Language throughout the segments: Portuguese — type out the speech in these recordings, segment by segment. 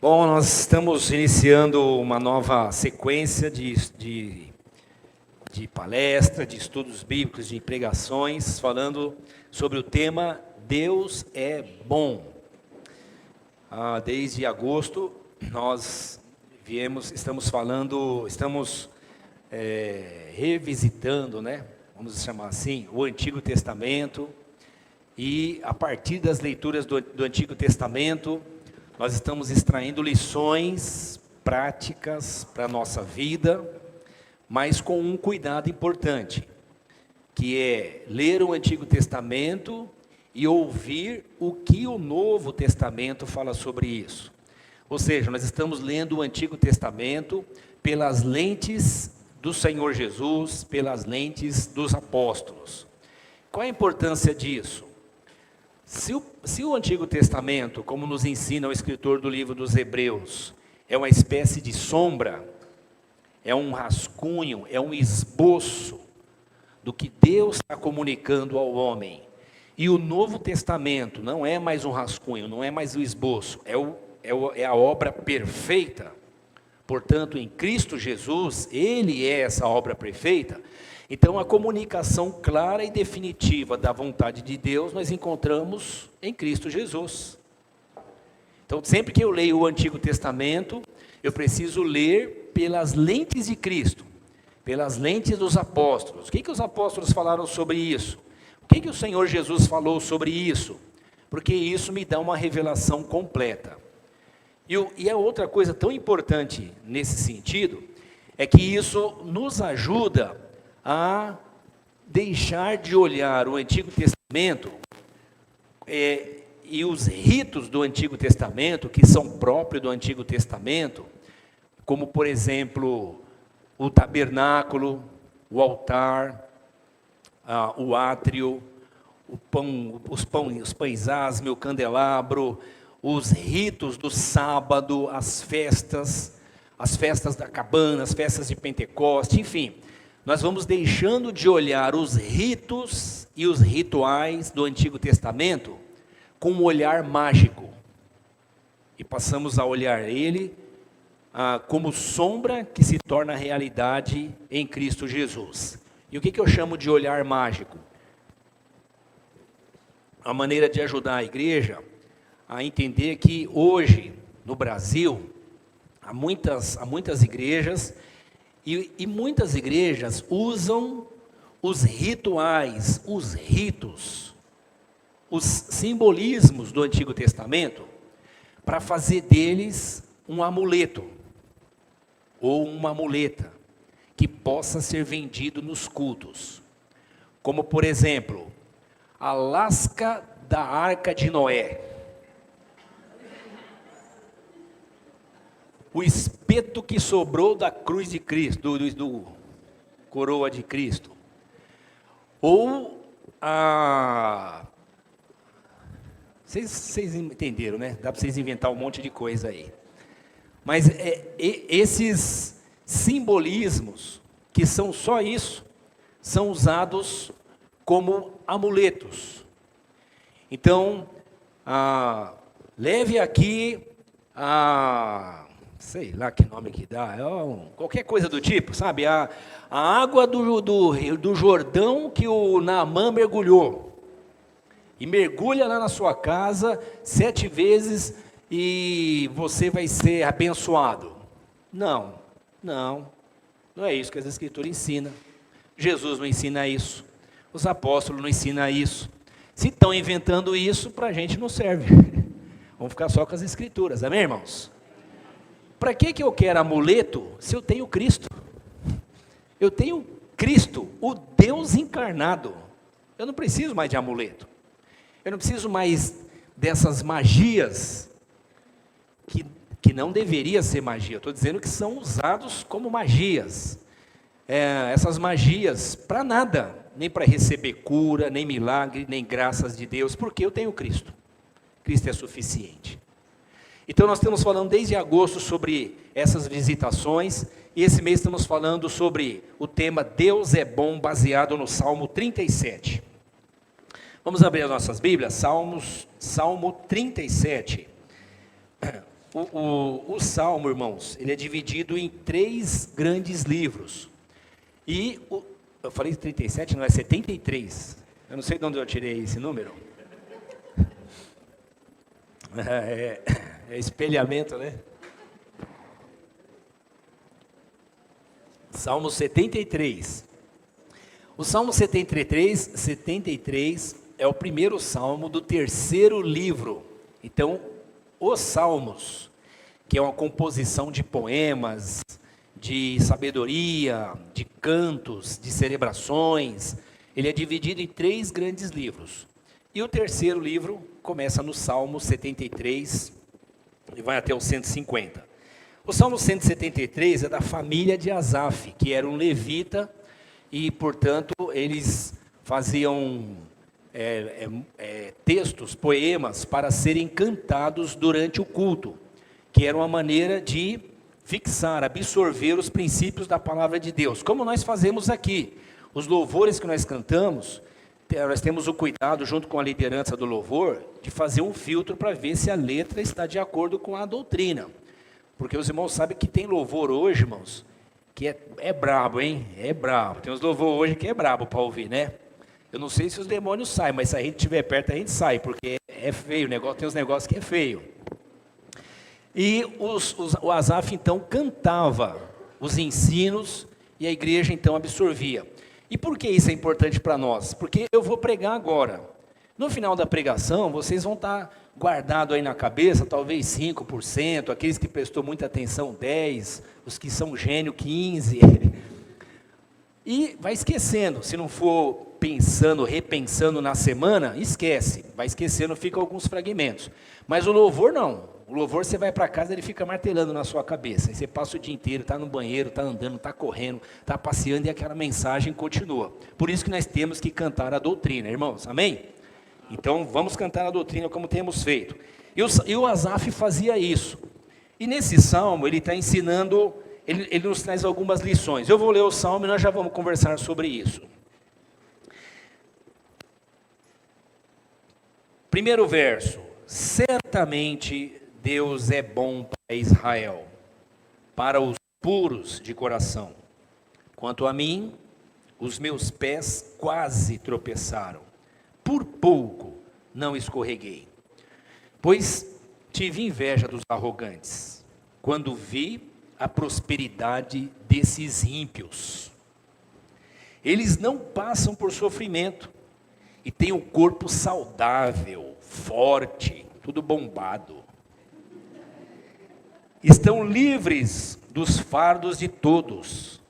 Bom, nós estamos iniciando uma nova sequência de palestra, de estudos bíblicos, de pregações, falando sobre o tema Deus é bom. Desde agosto, nós estamos revisitando, vamos chamar assim, o Antigo Testamento, e a partir das leituras do Antigo Testamento, nós estamos extraindo lições práticas para a nossa vida, mas com um cuidado importante, que é ler o Antigo Testamento e ouvir o que o Novo Testamento fala sobre isso. Ou seja, nós estamos lendo o Antigo Testamento pelas lentes do Senhor Jesus, pelas lentes dos apóstolos. Qual a importância disso? Se o Antigo Testamento, como nos ensina o escritor do livro dos Hebreus, é uma espécie de sombra, é um rascunho, é um esboço do que Deus está comunicando ao homem, e o Novo Testamento não é mais um rascunho, não é mais o esboço, é a obra perfeita. Portanto, em Cristo Jesus, Ele é essa obra perfeita. Então, a comunicação clara e definitiva da vontade de Deus, nós encontramos em Cristo Jesus. Então, sempre que eu leio o Antigo Testamento, eu preciso ler pelas lentes de Cristo, pelas lentes dos apóstolos. O que os apóstolos falaram sobre isso? O que o Senhor Jesus falou sobre isso? Porque isso me dá uma revelação completa. E a outra coisa tão importante nesse sentido, é que isso nos ajuda a deixar de olhar o Antigo Testamento e os ritos do Antigo Testamento, que são próprios do Antigo Testamento, como, por exemplo, o tabernáculo, o altar, o átrio, os pães asme, o candelabro, os ritos do sábado, as festas da cabana, as festas de Pentecoste, enfim. Nós vamos deixando de olhar os ritos e os rituais do Antigo Testamento com um olhar mágico. E passamos a olhar ele como sombra que se torna realidade em Cristo Jesus. E o que eu chamo de olhar mágico? A maneira de ajudar a igreja a entender que hoje, no Brasil, há muitas igrejas, e muitas igrejas usam os rituais, os ritos, os simbolismos do Antigo Testamento para fazer deles um amuleto ou uma amuleta que possa ser vendido nos cultos. Como, por exemplo, a lasca da Arca de Noé, o espeto que sobrou da cruz de Cristo, do coroa de Cristo, ou vocês entenderam, né? Dá para vocês inventar um monte de coisa aí. Mas esses simbolismos, que são só isso, são usados como amuletos. Então, leve aqui sei lá que nome que dá, qualquer coisa do tipo, sabe? A água do Jordão que o Naamã mergulhou. E mergulha lá na sua casa 7 vezes e você vai ser abençoado. Não é isso que as Escrituras ensinam. Jesus não ensina isso. Os apóstolos não ensinam isso. Se estão inventando isso, para a gente não serve. Vamos ficar só com as Escrituras, amém, irmãos? Para que eu quero amuleto se eu tenho Cristo? Eu tenho Cristo, o Deus encarnado. Eu não preciso mais de amuleto. Eu não preciso mais dessas magias, que não deveria ser magia. Estou dizendo que são usados como magias. Essas magias para nada, nem para receber cura, nem milagre, nem graças de Deus, porque eu tenho Cristo. Cristo é suficiente. Então nós estamos falando desde agosto sobre essas visitações, e esse mês estamos falando sobre o tema Deus é bom, baseado no Salmo 37. Vamos abrir as nossas Bíblias, Salmo 37. O Salmo, irmãos, ele é dividido em 3 grandes livros. Eu falei 37, não é 73. Eu não sei de onde eu tirei esse número. É espelhamento, né? Salmo 73. O Salmo 73 é o primeiro salmo do 3º livro. Então, os Salmos, que é uma composição de poemas, de sabedoria, de cantos, de celebrações, ele é dividido em 3 grandes livros. E o 3º livro começa no Salmo 73 e vai até o 150. O Salmo 173 é da família de Asaf, que era um levita, e, portanto, eles faziam textos, poemas, para serem cantados durante o culto, que era uma maneira de fixar, absorver os princípios da palavra de Deus, como nós fazemos aqui. Os louvores que nós cantamos, nós temos o cuidado, junto com a liderança do louvor, de fazer um filtro para ver se a letra está de acordo com a doutrina. Porque os irmãos sabem que tem louvor hoje, irmãos, que é brabo, hein? É brabo. Tem uns louvor hoje que é brabo para ouvir, né? Eu não sei se os demônios saem, mas se a gente estiver perto, a gente sai, porque é feio o negócio, tem uns negócios que é feio. E o Asaf, então, cantava os ensinos e a igreja, então, absorvia. E por que isso é importante para nós? Porque eu vou pregar agora. No final da pregação, vocês vão estar guardado aí na cabeça, talvez 5%, aqueles que prestou muita atenção, 10%, os que são gênio, 15%. E vai esquecendo, se não for pensando, repensando na semana, esquece. Vai esquecendo, fica alguns fragmentos. Mas o louvor não. O louvor você vai para casa, ele fica martelando na sua cabeça. Aí você passa o dia inteiro, está no banheiro, está andando, está correndo, está passeando e aquela mensagem continua. Por isso que nós temos que cantar a doutrina, irmãos. Amém? Então vamos cantar a doutrina como temos feito. E o Asaf fazia isso. E nesse salmo ele está ensinando, ele nos traz algumas lições. Eu vou ler o salmo e nós já vamos conversar sobre isso. Primeiro verso: certamente Deus é bom para Israel, para os puros de coração. Quanto a mim, os meus pés quase tropeçaram, por pouco não escorreguei. Pois tive inveja dos arrogantes, quando vi a prosperidade desses ímpios. Eles não passam por sofrimento, e têm o corpo saudável, forte, tudo bombado. Estão livres dos fardos de todos,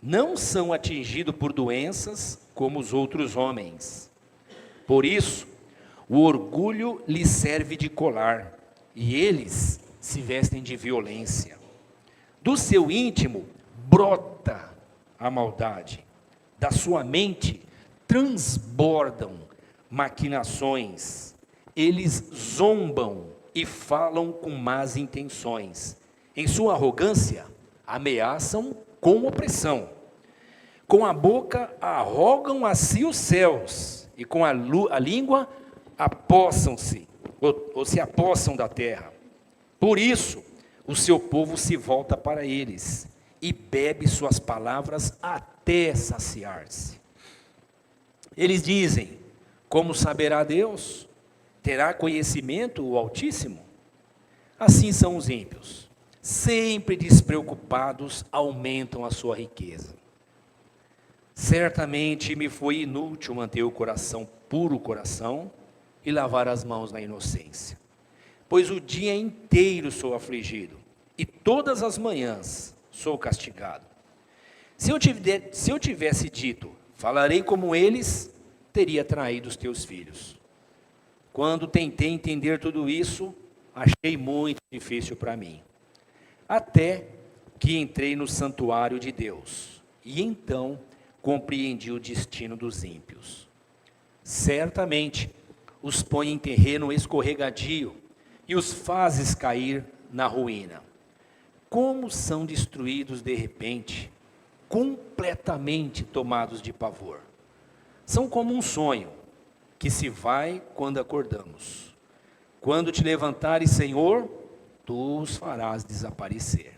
não são atingidos por doenças como os outros homens. Por isso, o orgulho lhes serve de colar, e eles se vestem de violência. Do seu íntimo brota a maldade, da sua mente transbordam maquinações. Eles zombam e falam com más intenções. Em sua arrogância, ameaçam com opressão. Com a boca arrogam a si os céus, e com a língua apossam-se, ou se apossam da terra. Por isso, o seu povo se volta para eles, e bebe suas palavras até saciar-se. Eles dizem: como saberá Deus? Terá conhecimento o Altíssimo? Assim são os ímpios, sempre despreocupados, aumentam a sua riqueza. Certamente me foi inútil manter o coração puro coração e lavar as mãos na inocência, pois o dia inteiro sou afligido e todas as manhãs sou castigado. Se eu tivesse dito, falarei como eles, teria traído os teus filhos. Quando tentei entender tudo isso, achei muito difícil para mim. Até que entrei no santuário de Deus, e então compreendi o destino dos ímpios. Certamente os põe em terreno escorregadio, e os fazes cair na ruína. Como são destruídos de repente, completamente tomados de pavor. São como um sonho, que se vai quando acordamos. Quando te levantares, Senhor, tu os farás desaparecer.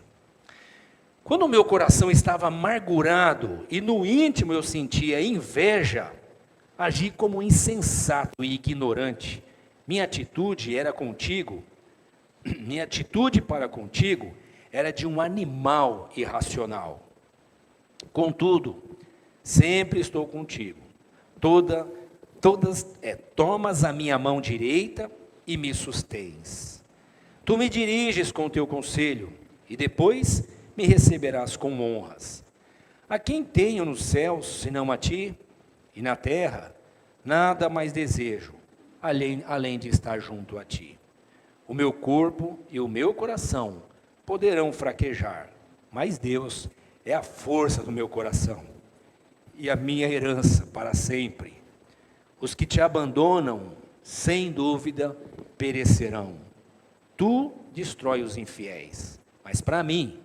Quando o meu coração estava amargurado e no íntimo eu sentia inveja, agi como insensato e ignorante. Minha atitude para contigo era de um animal irracional. Contudo, sempre estou contigo. Tomas a minha mão direita e me sustens. Tu me diriges com teu conselho e depois me receberás com honras. A quem tenho nos céus, senão a ti, e na terra, nada mais desejo, além de estar junto a ti. O meu corpo e o meu coração poderão fraquejar, mas Deus é a força do meu coração e a minha herança para sempre. Os que te abandonam, sem dúvida, perecerão. Tu destrói os infiéis, mas para mim,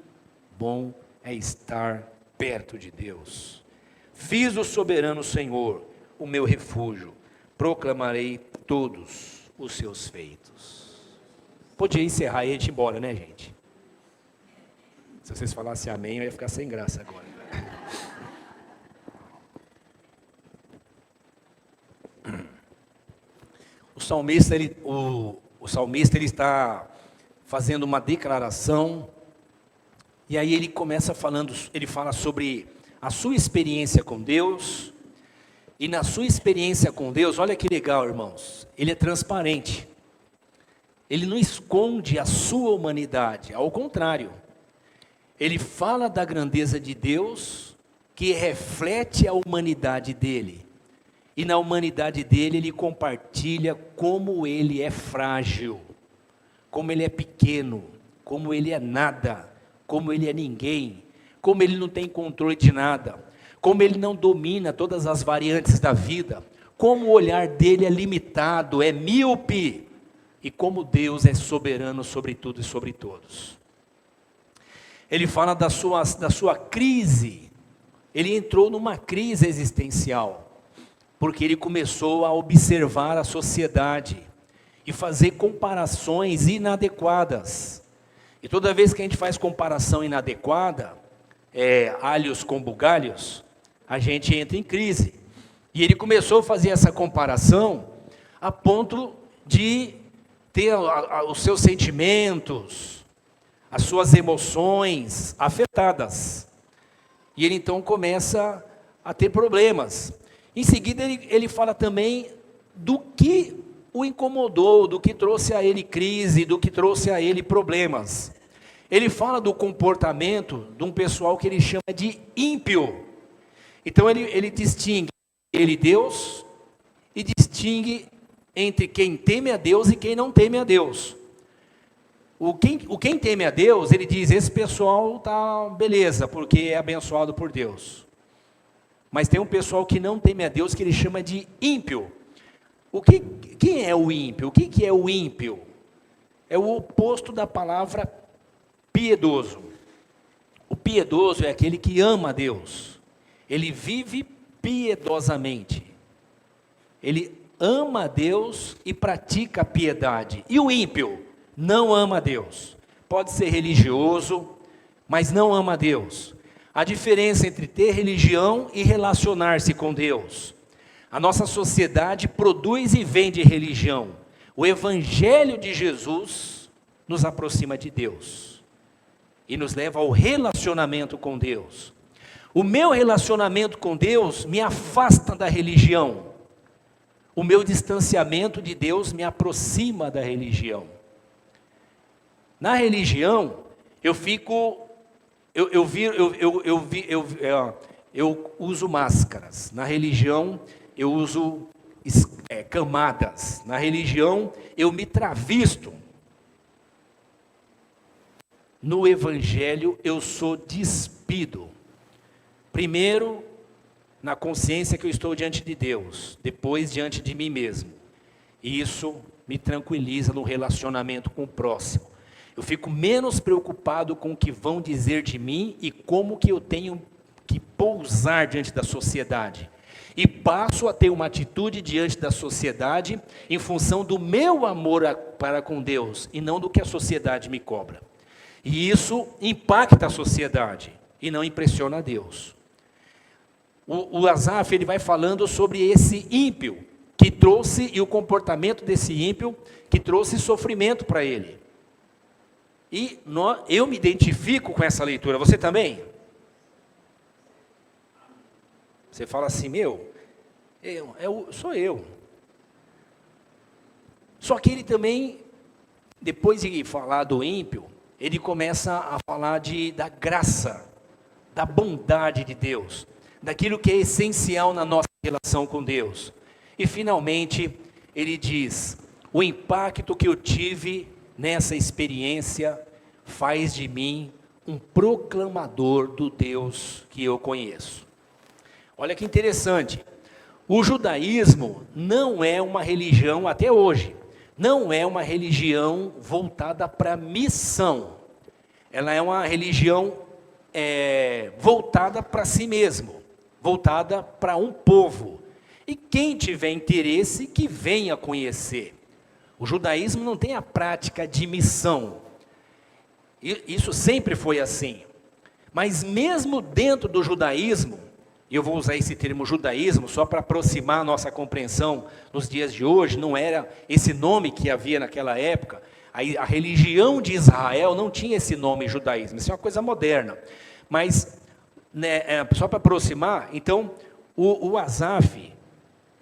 bom é estar perto de Deus. Fiz o soberano Senhor o meu refúgio, proclamarei todos os seus feitos. Podia encerrar e a gente ir embora, né, gente? Se vocês falassem amém, eu ia ficar sem graça agora. O salmista ele está fazendo uma declaração, e aí ele fala sobre a sua experiência com Deus, e na sua experiência com Deus, olha que legal, irmãos, ele é transparente, ele não esconde a sua humanidade, ao contrário, ele fala da grandeza de Deus, que reflete a humanidade dele, e na humanidade dele ele compartilha como ele é frágil, como ele é pequeno, como ele é nada, como ele é ninguém, como ele não tem controle de nada, como ele não domina todas as variantes da vida, como o olhar dele é limitado, é míope, e como Deus é soberano sobre tudo e sobre todos. Ele fala da sua crise, ele entrou numa crise existencial, porque ele começou a observar a sociedade e fazer comparações inadequadas. E toda vez que a gente faz comparação inadequada, alhos com bugalhos, a gente entra em crise. E ele começou a fazer essa comparação a ponto de ter os seus sentimentos, as suas emoções afetadas. E ele então começa a ter problemas. Em seguida ele fala também do que o incomodou, do que trouxe a ele crise, do que trouxe a ele problemas. Ele fala do comportamento de um pessoal que ele chama de ímpio. Então ele distingue Deus, e distingue entre quem teme a Deus e quem não teme a Deus. Quem teme a Deus, ele diz, esse pessoal está beleza, porque é abençoado por Deus. Mas tem um pessoal que não teme a Deus, que ele chama de ímpio. Quem é o ímpio? O que é o ímpio? É o oposto da palavra piedoso. O piedoso é aquele que ama a Deus. Ele vive piedosamente. Ele ama a Deus e pratica a piedade. E o ímpio não ama a Deus. Pode ser religioso, mas não ama a Deus. A diferença entre ter religião e relacionar-se com Deus. A nossa sociedade produz e vende religião. O Evangelho de Jesus nos aproxima de Deus e nos leva ao relacionamento com Deus. O meu relacionamento com Deus me afasta da religião. O meu distanciamento de Deus me aproxima da religião. Na religião, eu uso máscaras. Na religião, eu uso camadas. Na religião, eu me travisto. No Evangelho, eu sou despido. Primeiro, na consciência que eu estou diante de Deus. Depois, diante de mim mesmo. E isso me tranquiliza no relacionamento com o próximo. Eu fico menos preocupado com o que vão dizer de mim e como que eu tenho que pousar diante da sociedade. e passo a ter uma atitude diante da sociedade em função do meu amor para com Deus e não do que a sociedade me cobra. E isso impacta a sociedade e não impressiona a Deus. O Asaf, ele vai falando sobre esse ímpio que trouxe, e o comportamento desse ímpio que trouxe sofrimento para ele. E eu me identifico com essa leitura, você também? Você fala assim, sou eu. Só que ele também, depois de falar do ímpio, ele começa a falar da graça, da bondade de Deus, daquilo que é essencial na nossa relação com Deus. E finalmente, ele diz, o impacto que eu tive nessa experiência faz de mim um proclamador do Deus que eu conheço. Olha que interessante, o judaísmo não é uma religião, até hoje, não é uma religião voltada para missão. Ela é uma religião voltada para si mesmo, voltada para um povo. E quem tiver interesse, que venha conhecer. O judaísmo não tem a prática de missão. Isso sempre foi assim. Mas mesmo dentro do judaísmo, e eu vou usar esse termo judaísmo só para aproximar a nossa compreensão nos dias de hoje, não era esse nome que havia naquela época. A religião de Israel não tinha esse nome judaísmo, isso é uma coisa moderna. Mas, só para aproximar, então, o Asaf,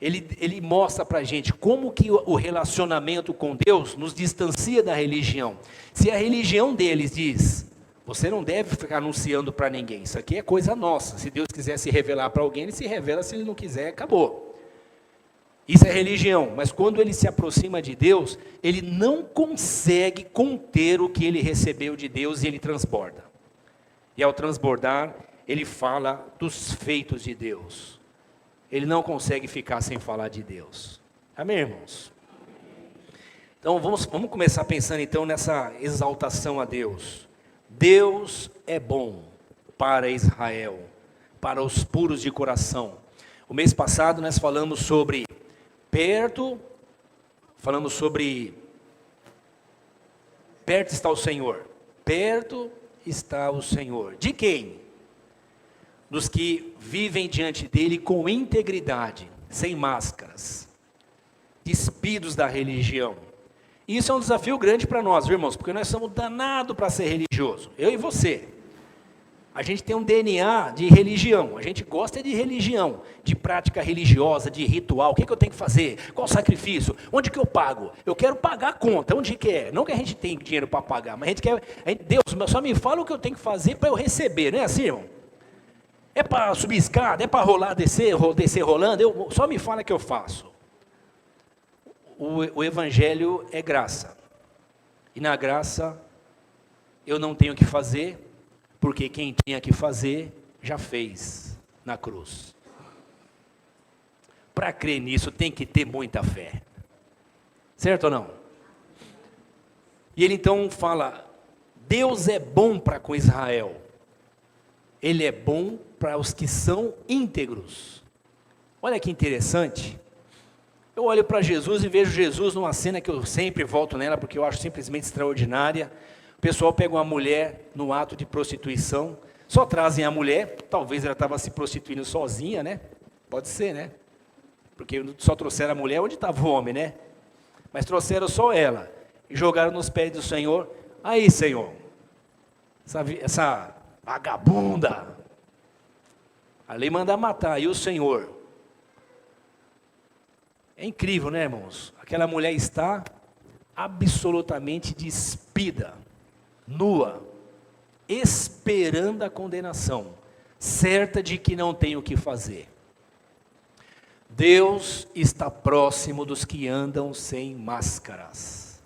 ele mostra para a gente como que o relacionamento com Deus nos distancia da religião. Se a religião deles diz, você não deve ficar anunciando para ninguém, isso aqui é coisa nossa, se Deus quiser se revelar para alguém, ele se revela, se ele não quiser, acabou. Isso é religião, mas quando ele se aproxima de Deus, ele não consegue conter o que ele recebeu de Deus e ele transborda. E ao transbordar, ele fala dos feitos de Deus. Ele não consegue ficar sem falar de Deus. Amém, irmãos? Então vamos começar pensando então nessa exaltação a Deus. Deus é bom para Israel, para os puros de coração. O mês passado nós falamos sobre perto está o Senhor. Perto está o Senhor. De quem? Dos que vivem diante dele com integridade, sem máscaras, despidos da religião. Isso é um desafio grande para nós, viu, irmãos, porque nós somos danados para ser religioso, eu e você. A gente tem um DNA de religião, a gente gosta de religião, de prática religiosa, de ritual. O que eu tenho que fazer? Qual sacrifício? Onde que eu pago? Eu quero pagar a conta, onde que é? Não que a gente tem dinheiro para pagar, mas Deus, só me fala o que eu tenho que fazer para eu receber, não é assim, irmão? É para subir escada, é para rolar, descer rolando, só me fala que eu faço. O evangelho é graça, e na graça eu não tenho que fazer, porque quem tinha que fazer, já fez na cruz. Para crer nisso, tem que ter muita fé. Certo ou não? E ele então fala, Deus é bom para com Israel. Ele é bom para os que são íntegros. Olha que interessante. Eu olho para Jesus e vejo Jesus numa cena que eu sempre volto nela, porque eu acho simplesmente extraordinária. O pessoal pega uma mulher no ato de prostituição, só trazem a mulher, talvez ela estava se prostituindo sozinha, né? Pode ser, né? Porque só trouxeram a mulher, onde estava o homem, né? Mas trouxeram só ela, e jogaram nos pés do Senhor. Aí, Senhor, essa vagabunda, a lei manda matar, e o Senhor? É incrível, né, irmãos? Aquela mulher está absolutamente despida, nua, esperando a condenação, certa de que não tem o que fazer. Deus está próximo dos que andam sem máscaras.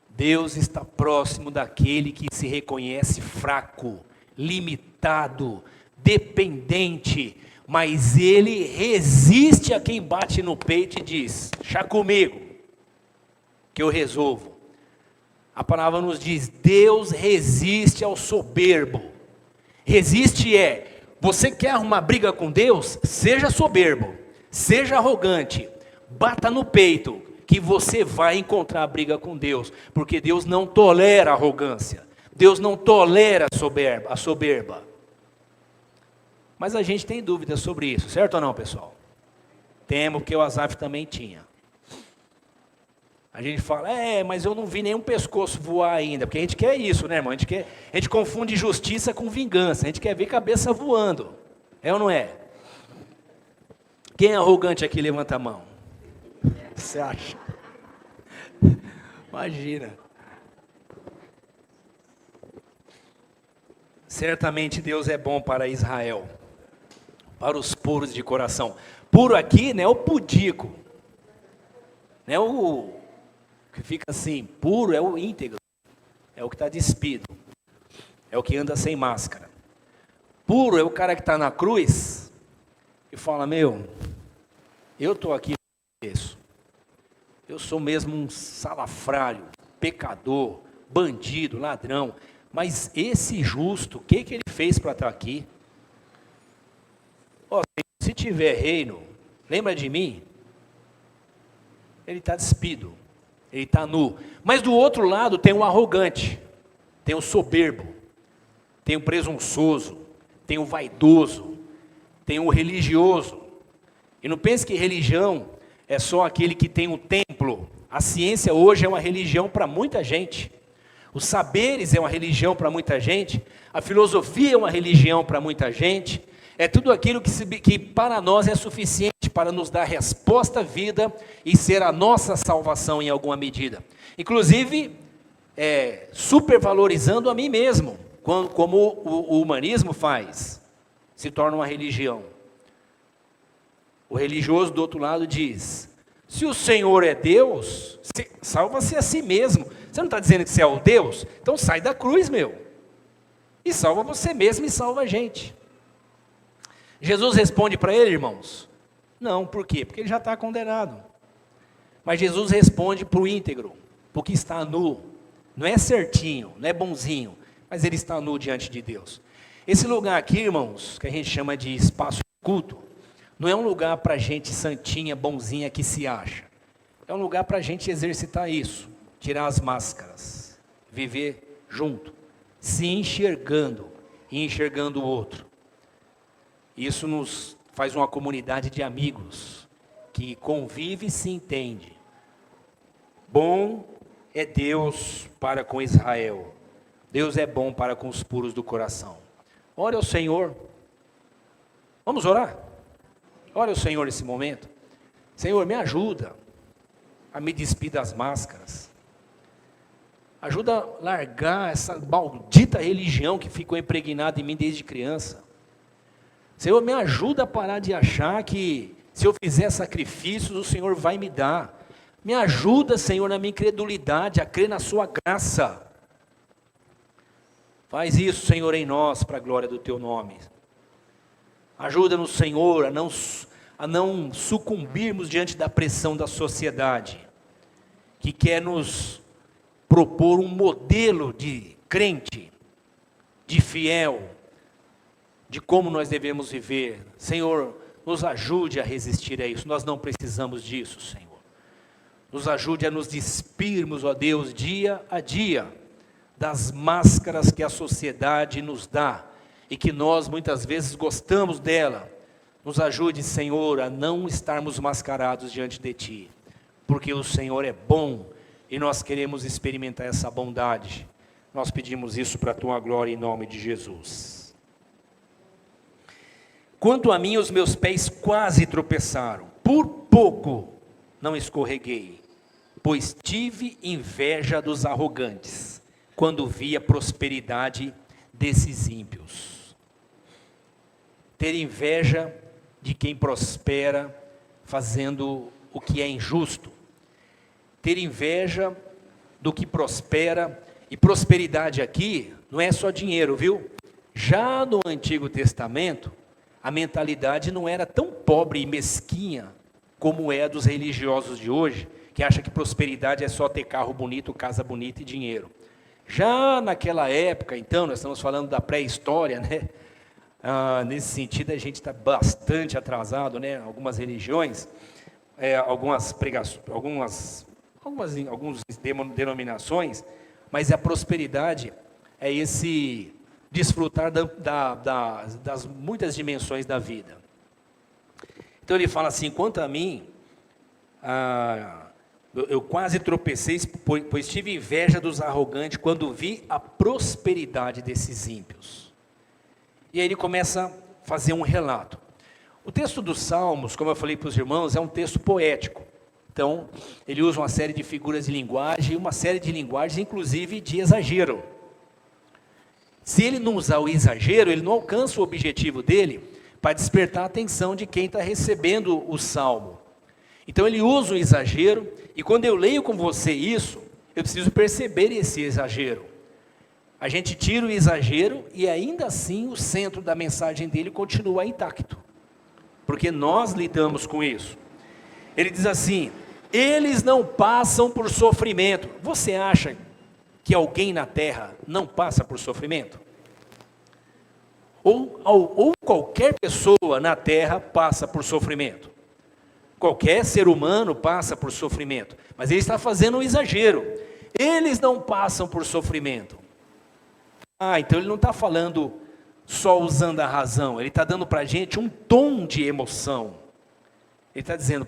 Deus está próximo daquele que se reconhece fraco, limitado, dependente, mas ele resiste a quem bate no peito e diz, chá comigo, que eu resolvo. A palavra nos diz, Deus resiste ao soberbo. Resiste você quer arrumar briga com Deus? Seja soberbo. Seja arrogante, bata no peito, que você vai encontrar briga com Deus, porque Deus não tolera arrogância, Deus não tolera a soberba. Mas a gente tem dúvidas sobre isso, certo ou não, pessoal? Temo, porque o Asaf também tinha. A gente fala, mas eu não vi nenhum pescoço voar ainda, porque a gente quer isso, né, irmão? A gente confunde justiça com vingança, a gente quer ver cabeça voando, é ou não é? Quem é arrogante aqui, levanta a mão. Você acha? Imagina. Certamente Deus é bom para Israel, para os puros de coração. Puro aqui não é o pudico, não é o que fica assim. Puro é o íntegro, é o que está despido, é o que anda sem máscara. Puro é o cara que está na cruz e fala, eu estou aqui por isso. Eu sou mesmo um salafrário, pecador, bandido, ladrão. Mas esse justo, o que ele fez para estar aqui? Se tiver reino, lembra de mim? Ele está despido, ele está nu. Mas do outro lado tem o arrogante, tem o soberbo, tem o presunçoso, tem o vaidoso, tem o religioso. E não pense que religião é só aquele que tem um templo. A ciência hoje é uma religião para muita gente. Os saberes é uma religião para muita gente. A filosofia é uma religião para muita gente. É tudo aquilo que para nós é suficiente para nos dar resposta à vida e ser a nossa salvação em alguma medida. Inclusive, supervalorizando a mim mesmo, como o humanismo faz. Se torna uma religião. O religioso do outro lado diz, se o Senhor é Deus, salva-se a si mesmo. Você não está dizendo que você é o Deus? Então sai da cruz, e salva você mesmo e salva a gente. Jesus responde para ele, irmãos, não, por quê? Porque ele já está condenado. Mas Jesus responde para o íntegro, porque está nu, não é certinho, não é bonzinho, mas ele está nu diante de Deus. Esse lugar aqui, irmãos, que a gente chama de espaço de culto, não é um lugar para gente santinha, bonzinha que se acha. É um lugar para a gente exercitar isso, tirar as máscaras, viver junto, se enxergando e enxergando o outro. Isso nos faz uma comunidade de amigos, que convive e se entende. Bom é Deus para com Israel, Deus é bom para com os puros do coração. Ore ao Senhor, vamos orar? Ore ao Senhor nesse momento. Senhor, me ajuda a me despir das máscaras. Ajuda a largar essa maldita religião que ficou impregnada em mim desde criança. Senhor, me ajuda a parar de achar que se eu fizer sacrifícios, o Senhor vai me dar. Me ajuda, Senhor, na minha incredulidade, a crer na sua graça. Faz isso, Senhor, em nós, para a glória do teu nome. Ajuda-nos, Senhor, a não sucumbirmos diante da pressão da sociedade, que quer nos propor um modelo de crente, de fiel, de como nós devemos viver. Senhor, nos ajude a resistir a isso. Nós não precisamos disso, Senhor. Nos ajude a nos despirmos, ó Deus, dia a dia, das máscaras que a sociedade nos dá, e que nós muitas vezes gostamos dela. Nos ajude, Senhor, a não estarmos mascarados diante de Ti, porque o Senhor é bom, e nós queremos experimentar essa bondade. Nós pedimos isso para a Tua glória, em nome de Jesus. Quanto a mim, os meus pés quase tropeçaram, por pouco não escorreguei, pois tive inveja dos arrogantes, quando vi a prosperidade desses ímpios. Ter inveja de quem prospera fazendo o que é injusto. Ter inveja do que prospera, e prosperidade aqui não é só dinheiro, viu? Já no Antigo Testamento, a mentalidade não era tão pobre e mesquinha como é a dos religiosos de hoje, que acha que prosperidade é só ter carro bonito, casa bonita e dinheiro. Já naquela época, então, nós estamos falando da pré-história, né? Nesse sentido, a gente está bastante atrasado, né? Algumas religiões, algumas pregações, algumas denominações, mas a prosperidade é esse desfrutar das muitas dimensões da vida. Então ele fala assim: quanto a mim, eu quase tropecei, pois tive inveja dos arrogantes quando vi a prosperidade desses ímpios. E aí ele começa a fazer um relato. O texto dos Salmos, como eu falei para os irmãos, é um texto poético. Então, ele usa uma série de figuras de linguagem, uma série de linguagens, inclusive de exagero. Se ele não usar o exagero, ele não alcança o objetivo dele para despertar a atenção de quem está recebendo o salmo. Então ele usa o exagero, e quando eu leio com você isso, eu preciso perceber esse exagero. A gente tira o exagero e ainda assim o centro da mensagem dele continua intacto, porque nós lidamos com isso. Ele diz assim: eles não passam por sofrimento. Você acha que alguém na terra não passa por sofrimento? Ou qualquer pessoa na terra passa por sofrimento. Qualquer ser humano passa por sofrimento. Mas ele está fazendo um exagero. Eles não passam por sofrimento. Então ele não está falando só usando a razão. Ele está dando para a gente um tom de emoção. Ele está dizendo: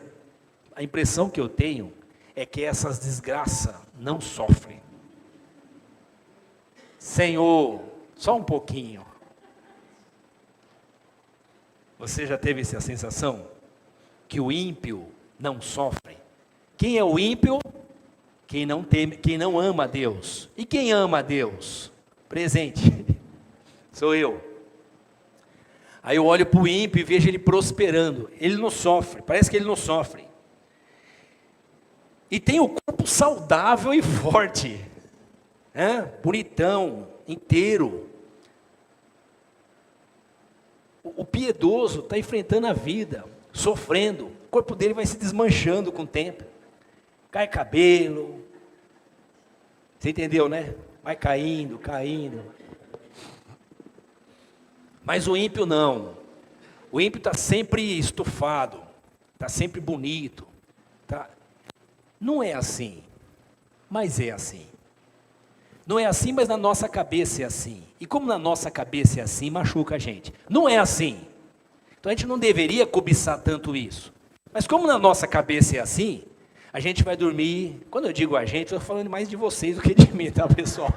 a impressão que eu tenho é que essas desgraças não sofrem. Senhor, só um pouquinho. Você já teve essa sensação? Que o ímpio não sofre. Quem é o ímpio? Quem não teme, quem não ama a Deus. E quem ama a Deus? Presente. Sou eu. Aí eu olho para o ímpio e vejo ele prosperando. Ele não sofre, parece que ele não sofre. E tem o corpo saudável e forte. Bonitão, inteiro. O piedoso está enfrentando a vida, sofrendo. O corpo dele vai se desmanchando com o tempo. Cai cabelo. Você entendeu, né? Vai caindo. Mas o ímpio não. O ímpio está sempre estufado, está sempre bonito. Não é assim, mas é assim. Não é assim, mas na nossa cabeça é assim. E como na nossa cabeça é assim, machuca a gente. Não é assim. Então a gente não deveria cobiçar tanto isso. Mas como na nossa cabeça é assim, a gente vai dormir. Quando eu digo a gente, eu estou falando mais de vocês do que de mim, tá, pessoal?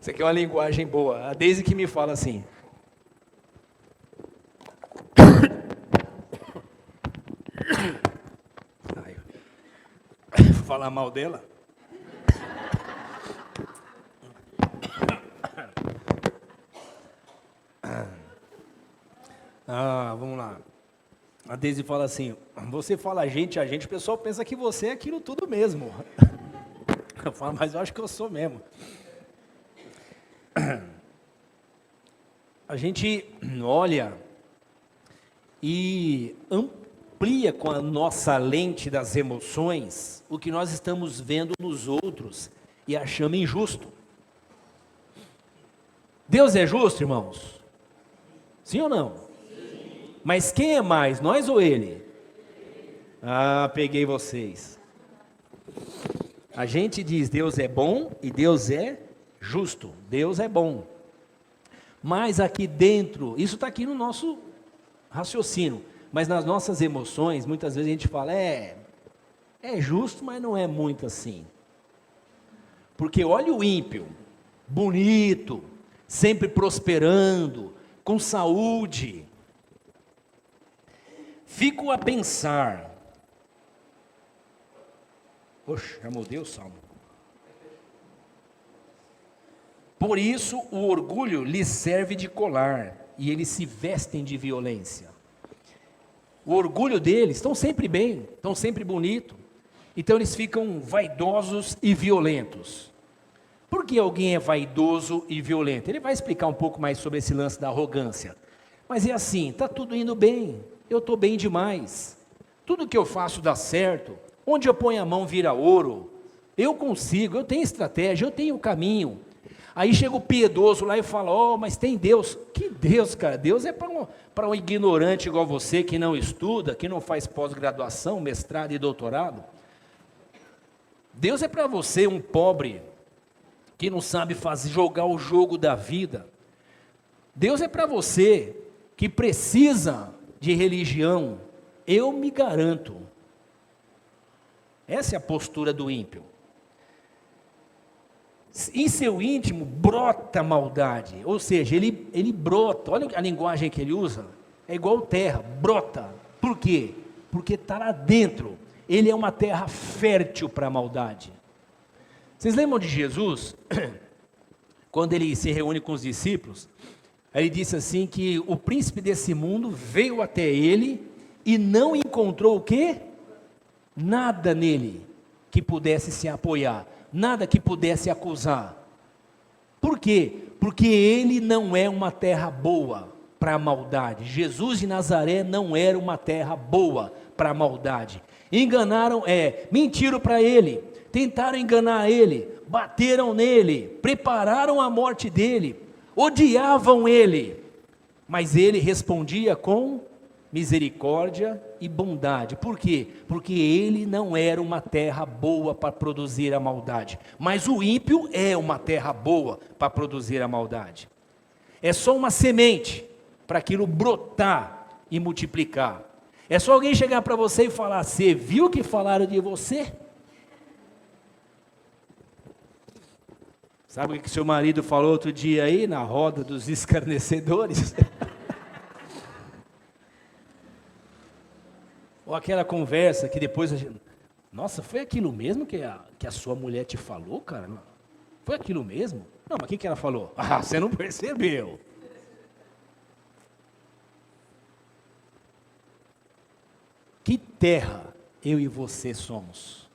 Isso aqui é uma linguagem boa. A Deise que me fala assim. Vou falar mal dela? Vamos lá. A Deise fala assim: você fala a gente, o pessoal pensa que você é aquilo tudo mesmo. Eu falo, mas eu acho que eu sou mesmo. A gente olha e amplia com a nossa lente das emoções o que nós estamos vendo nos outros e achamos injusto. Deus é justo, irmãos? Sim ou não? Sim. Mas quem é mais, nós ou Ele? Peguei vocês. A gente diz Deus é bom e Deus é justo. Deus é bom. Mas aqui dentro, isso está aqui no nosso raciocínio, mas nas nossas emoções, muitas vezes a gente fala, é justo, mas não é muito assim. Porque olha o ímpio, bonito, sempre prosperando, com saúde. Fico a pensar. Poxa, já mudei o salmo. Por isso o orgulho lhes serve de colar, e eles se vestem de violência. O orgulho deles, estão sempre bem, estão sempre bonitos, então eles ficam vaidosos e violentos. Por que alguém é vaidoso e violento? Ele vai explicar um pouco mais sobre esse lance da arrogância. Mas é assim, está tudo indo bem, eu estou bem demais, tudo que eu faço dá certo, onde eu ponho a mão vira ouro, eu consigo, eu tenho estratégia, eu tenho caminho. Aí chega o piedoso lá e fala, oh, mas tem Deus. Que Deus, cara? Deus é para um ignorante igual você, que não estuda, que não faz pós-graduação, mestrado e doutorado. Deus é para você, um pobre, que não sabe jogar o jogo da vida. Deus é para você, que precisa de religião. Eu me garanto. Essa é a postura do ímpio. Em seu íntimo brota maldade, ou seja, ele brota, olha a linguagem que ele usa, é igual terra, brota. Por quê? Porque está lá dentro, ele é uma terra fértil para a maldade. Vocês lembram de Jesus, quando ele se reúne com os discípulos, ele disse assim que o príncipe desse mundo veio até ele e não encontrou o quê? Nada nele que pudesse se apoiar, nada que pudesse acusar. Por quê? Porque ele não é uma terra boa para a maldade. Jesus de Nazaré não era uma terra boa para a maldade. Enganaram, mentiram para ele, tentaram enganar ele, bateram nele, prepararam a morte dele, odiavam ele, mas ele respondia com misericórdia e bondade. Por quê? Porque ele não era uma terra boa para produzir a maldade, mas o ímpio é uma terra boa para produzir a maldade. É só uma semente para aquilo brotar e multiplicar. É só alguém chegar para você e falar, você viu que falaram de você? Sabe o que seu marido falou outro dia aí, na roda dos escarnecedores? Ou aquela conversa que depois a gente... Nossa, foi aquilo mesmo que a sua mulher te falou, cara? Foi aquilo mesmo? Não, mas o que ela falou? Ah, você não percebeu. Que terra eu e você somos?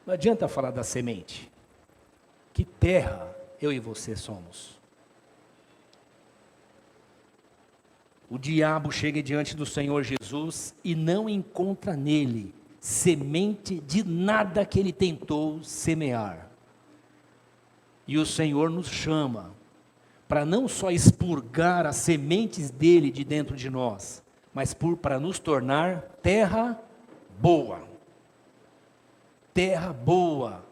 Não adianta falar da semente. Que terra eu e você somos? O diabo chega diante do Senhor Jesus e não encontra nele semente de nada que ele tentou semear. E o Senhor nos chama para não só expurgar as sementes dele de dentro de nós, mas para nos tornar terra boa. Terra boa,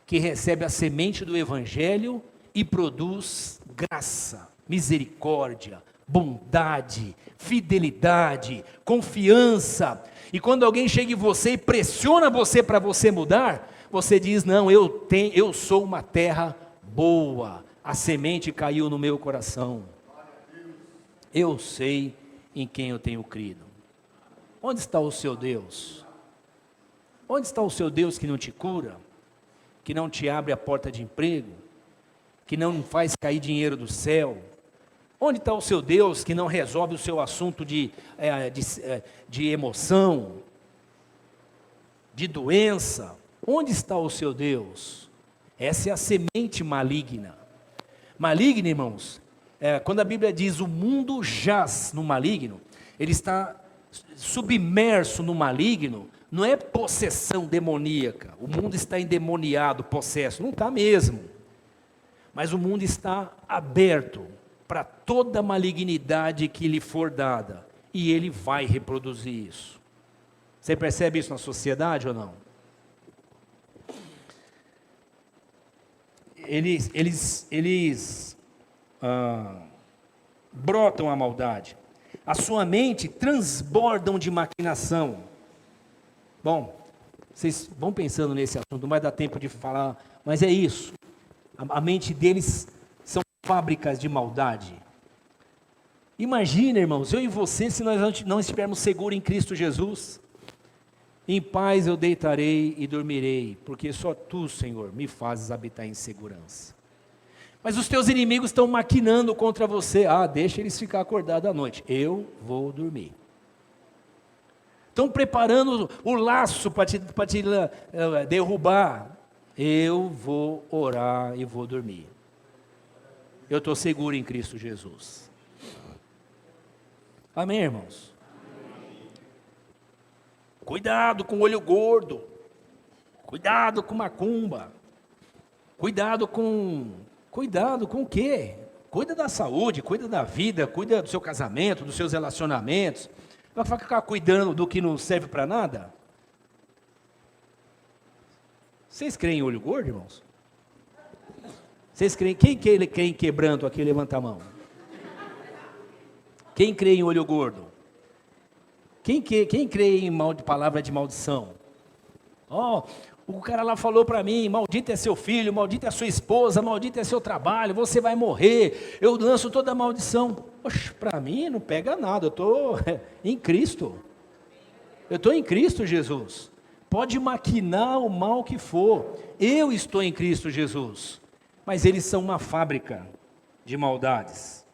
que recebe a semente do Evangelho e produz graça, misericórdia, bondade, fidelidade, confiança. E quando alguém chega em você e pressiona você para você mudar, você diz, não, eu sou uma terra boa, a semente caiu no meu coração, eu sei em quem eu tenho crido. Onde está o seu Deus? Onde está o seu Deus que não te cura, que não te abre a porta de emprego, que não faz cair dinheiro do céu? Onde está o seu Deus que não resolve o seu assunto de emoção, de doença? Onde está o seu Deus? Essa é a semente maligna. Maligna, irmãos, quando a Bíblia diz o mundo jaz no maligno, ele está submerso no maligno, não é possessão demoníaca, o mundo está endemoniado, possesso, não está mesmo, mas o mundo está aberto para toda malignidade que lhe for dada, e ele vai reproduzir isso. Você percebe isso na sociedade ou não? Eles brotam a maldade, a sua mente transbordam de maquinação. Bom, vocês vão pensando nesse assunto, não vai dar tempo de falar, mas é isso, a mente deles são fábricas de maldade. Imagina, irmãos, eu e você, se nós não estivermos seguros em Cristo Jesus, em paz eu deitarei e dormirei, porque só Tu, Senhor, me fazes habitar em segurança. Mas os teus inimigos estão maquinando contra você, deixa eles ficar acordados à noite, eu vou dormir. Estão preparando o laço para te derrubar, eu vou orar e vou dormir. Eu estou seguro em Cristo Jesus. Amém, irmãos? Amém. Cuidado com o olho gordo. Cuidado com macumba. Cuidado com o quê? Cuida da saúde, cuida da vida, cuida do seu casamento, dos seus relacionamentos. Vai ficar cuidando do que não serve para nada? Vocês creem em olho gordo, irmãos? Vocês creem? Quem crê em quebranto aqui, levanta a mão. Quem crê em olho gordo? Quem crê em palavra de maldição? O cara lá falou para mim, maldito é seu filho, maldita é sua esposa, maldito é seu trabalho, você vai morrer, eu lanço toda a maldição. Oxe, para mim não pega nada, eu estou em Cristo. Eu estou em Cristo Jesus. Pode maquinar o mal que for, eu estou em Cristo Jesus. Mas eles são uma fábrica de maldades.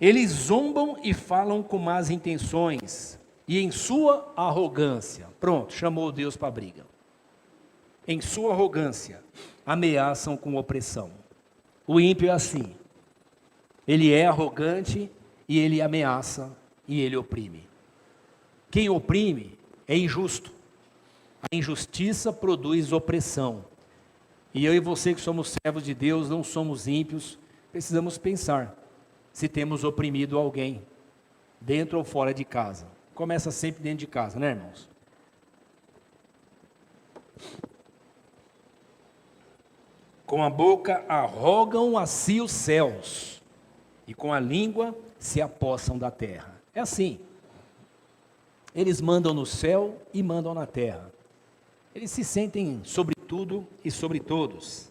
Eles zombam e falam com más intenções, e em sua arrogância, pronto, chamou Deus para a briga. Em sua arrogância, ameaçam com opressão. O ímpio é assim. Ele é arrogante e ele ameaça e ele oprime. Quem oprime é injusto. A injustiça produz opressão. E eu e você que somos servos de Deus, não somos ímpios, precisamos pensar se temos oprimido alguém, dentro ou fora de casa. Começa sempre dentro de casa, né, irmãos? Com a boca arrogam a si os céus, e com a língua se apossam da terra. É assim. Eles mandam no céu e mandam na terra. Eles se sentem sobre tudo e sobre todos.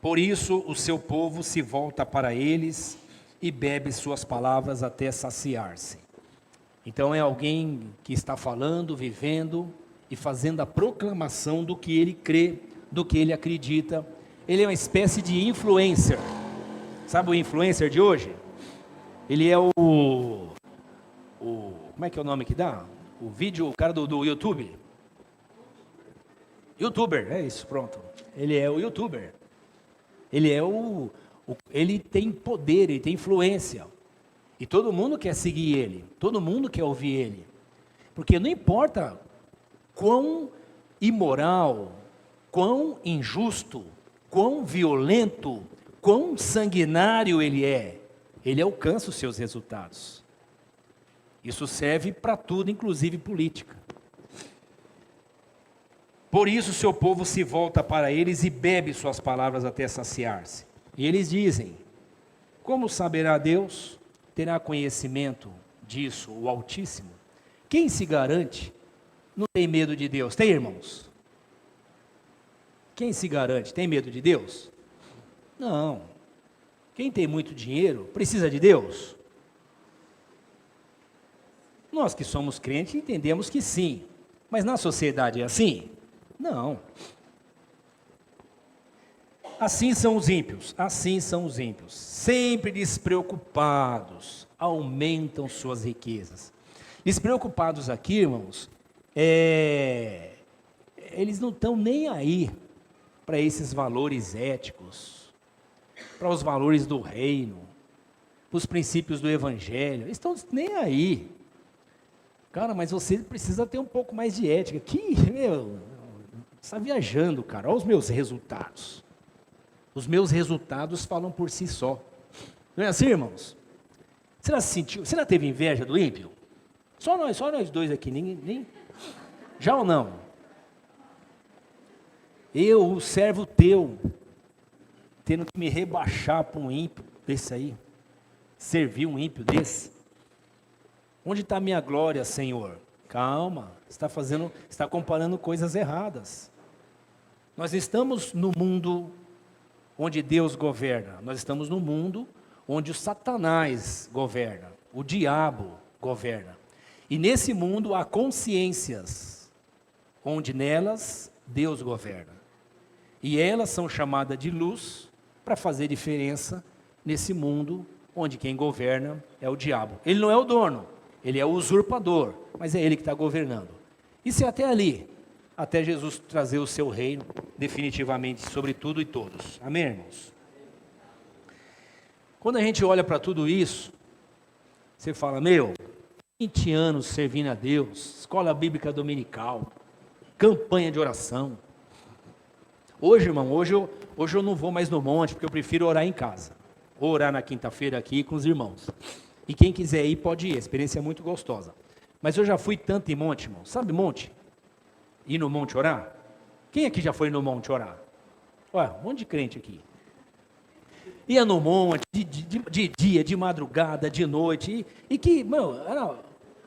Por isso o seu povo se volta para eles e bebe suas palavras até saciar-se. Então é alguém que está falando, vivendo e fazendo a proclamação do que ele crê, do que ele acredita. Ele é uma espécie de influencer. Sabe o influencer de hoje? Ele é como é que é o nome que dá? O cara do YouTube. YouTuber, é isso, pronto. Ele é o YouTuber. Ele é ele tem poder, ele tem influência. E todo mundo quer seguir ele, todo mundo quer ouvir ele. Porque não importa quão imoral, quão injusto, quão violento, quão sanguinário ele alcança os seus resultados. Isso serve para tudo, inclusive política. Por isso seu povo se volta para eles e bebe suas palavras até saciar-se. E eles dizem: como saberá Deus? Terá conhecimento disso o Altíssimo? Quem se garante não tem medo de Deus? Tem, irmãos? Quem se garante tem medo de Deus? Não. Quem tem muito dinheiro precisa de Deus? Nós que somos crentes entendemos que sim. Mas na sociedade é assim? Não. Assim são os ímpios, sempre despreocupados, aumentam suas riquezas. Despreocupados aqui, irmãos, eles não estão nem aí para esses valores éticos, para os valores do reino, para os princípios do evangelho, eles estão nem aí. Cara, mas você precisa ter um pouco mais de ética. Você está viajando, cara, olha os meus resultados. Os meus resultados falam por si só. Não é assim, irmãos? Você já teve inveja do ímpio? Só nós dois aqui, ninguém. Já ou não? Eu, o servo teu, tendo que me rebaixar para um ímpio desse aí, servir um ímpio desse. Onde está a minha glória, Senhor? Calma, está comparando coisas erradas. Nós estamos no mundo onde Deus governa. Nós estamos no mundo onde o Satanás governa, o diabo governa. E nesse mundo há consciências, onde nelas Deus governa. E elas são chamadas de luz para fazer diferença nesse mundo onde quem governa é o diabo. Ele não é o dono, ele é o usurpador, mas é ele que está governando. Isso é até ali, até Jesus trazer o seu reino definitivamente sobre tudo e todos. Amém, irmãos? Quando a gente olha para tudo isso, você fala, 20 anos servindo a Deus, escola bíblica dominical, campanha de oração. Hoje, irmão, hoje eu não vou mais no monte, porque eu prefiro orar em casa. Ou orar na quinta-feira aqui com os irmãos. E quem quiser ir, pode ir, a experiência é muito gostosa. Mas eu já fui tanto em monte, irmão. Sabe monte? Ir no monte orar? Quem aqui já foi no monte orar? Olha, um monte de crente aqui. Ia no monte, de dia, de madrugada, de noite. E que, meu,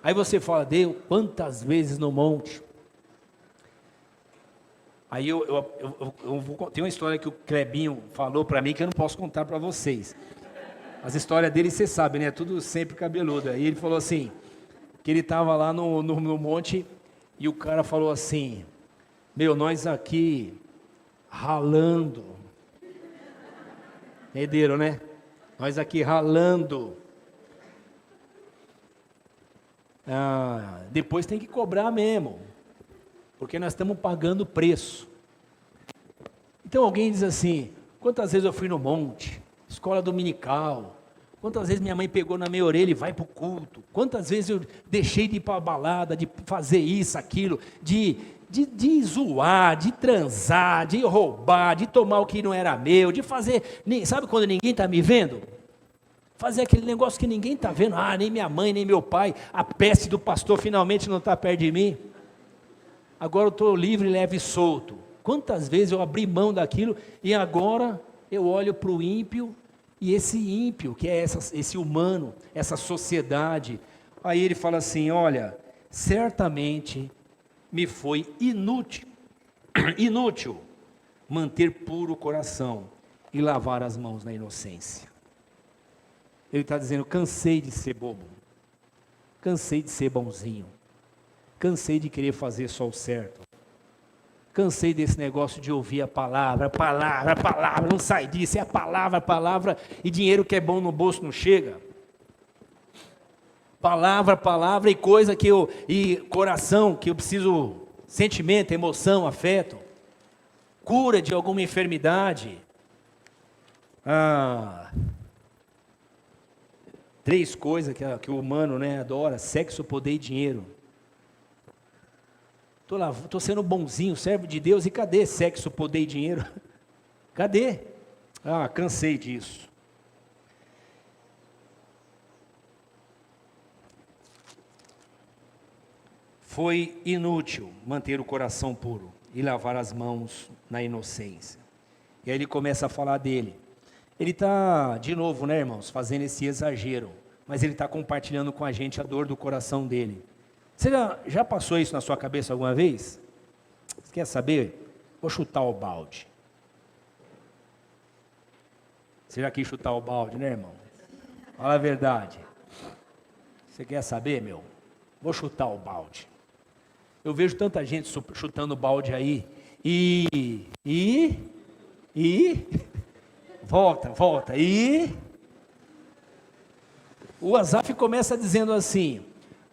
aí você fala, Deus, quantas vezes no monte? Aí tem uma história que o Clebinho falou para mim que eu não posso contar para vocês. As histórias dele, você sabe, né? Tudo sempre cabeludo. Aí ele falou assim, que ele estava lá no monte e o cara falou assim, meu, nós aqui ralando. Entenderam, né? Nós aqui ralando. Depois tem que cobrar mesmo. Porque nós estamos pagando preço. Então alguém diz assim, quantas vezes eu fui no monte, escola dominical, quantas vezes minha mãe pegou na minha orelha e vai para o culto, quantas vezes eu deixei de ir para a balada, de fazer isso, aquilo, de zoar, de transar, de roubar, de tomar o que não era meu, de fazer, sabe quando ninguém está me vendo? Fazer aquele negócio que ninguém está vendo, nem minha mãe, nem meu pai, a peste do pastor finalmente não está perto de mim. Agora eu estou livre, leve e solto. Quantas vezes eu abri mão daquilo e agora eu olho para o ímpio, e esse ímpio, que é esse humano, essa sociedade, aí ele fala assim, olha, certamente me foi inútil manter puro o coração e lavar as mãos na inocência. Ele está dizendo, cansei de ser bobo, cansei de ser bonzinho, cansei de querer fazer só o certo. Cansei desse negócio de ouvir a palavra, não sai disso, é a palavra, e dinheiro que é bom no bolso não chega. Palavra, e coisa e coração que eu preciso, sentimento, emoção, afeto, cura de alguma enfermidade. 3 coisas que o humano, né, adora: sexo, poder e dinheiro. Estou sendo bonzinho, servo de Deus, e cadê sexo, poder e dinheiro? Cadê? Cansei disso. Foi inútil manter o coração puro e lavar as mãos na inocência. E aí ele começa a falar dele. Ele está, de novo, né, irmãos, fazendo esse exagero, mas ele está compartilhando com a gente a dor do coração dele. Você já passou isso na sua cabeça alguma vez? Você quer saber? Vou chutar o balde. Você já quis chutar o balde, né, irmão? Fala a verdade. Você quer saber, meu? Vou chutar o balde. Eu vejo tanta gente chutando o balde aí. Volta. O Asaf começa dizendo assim: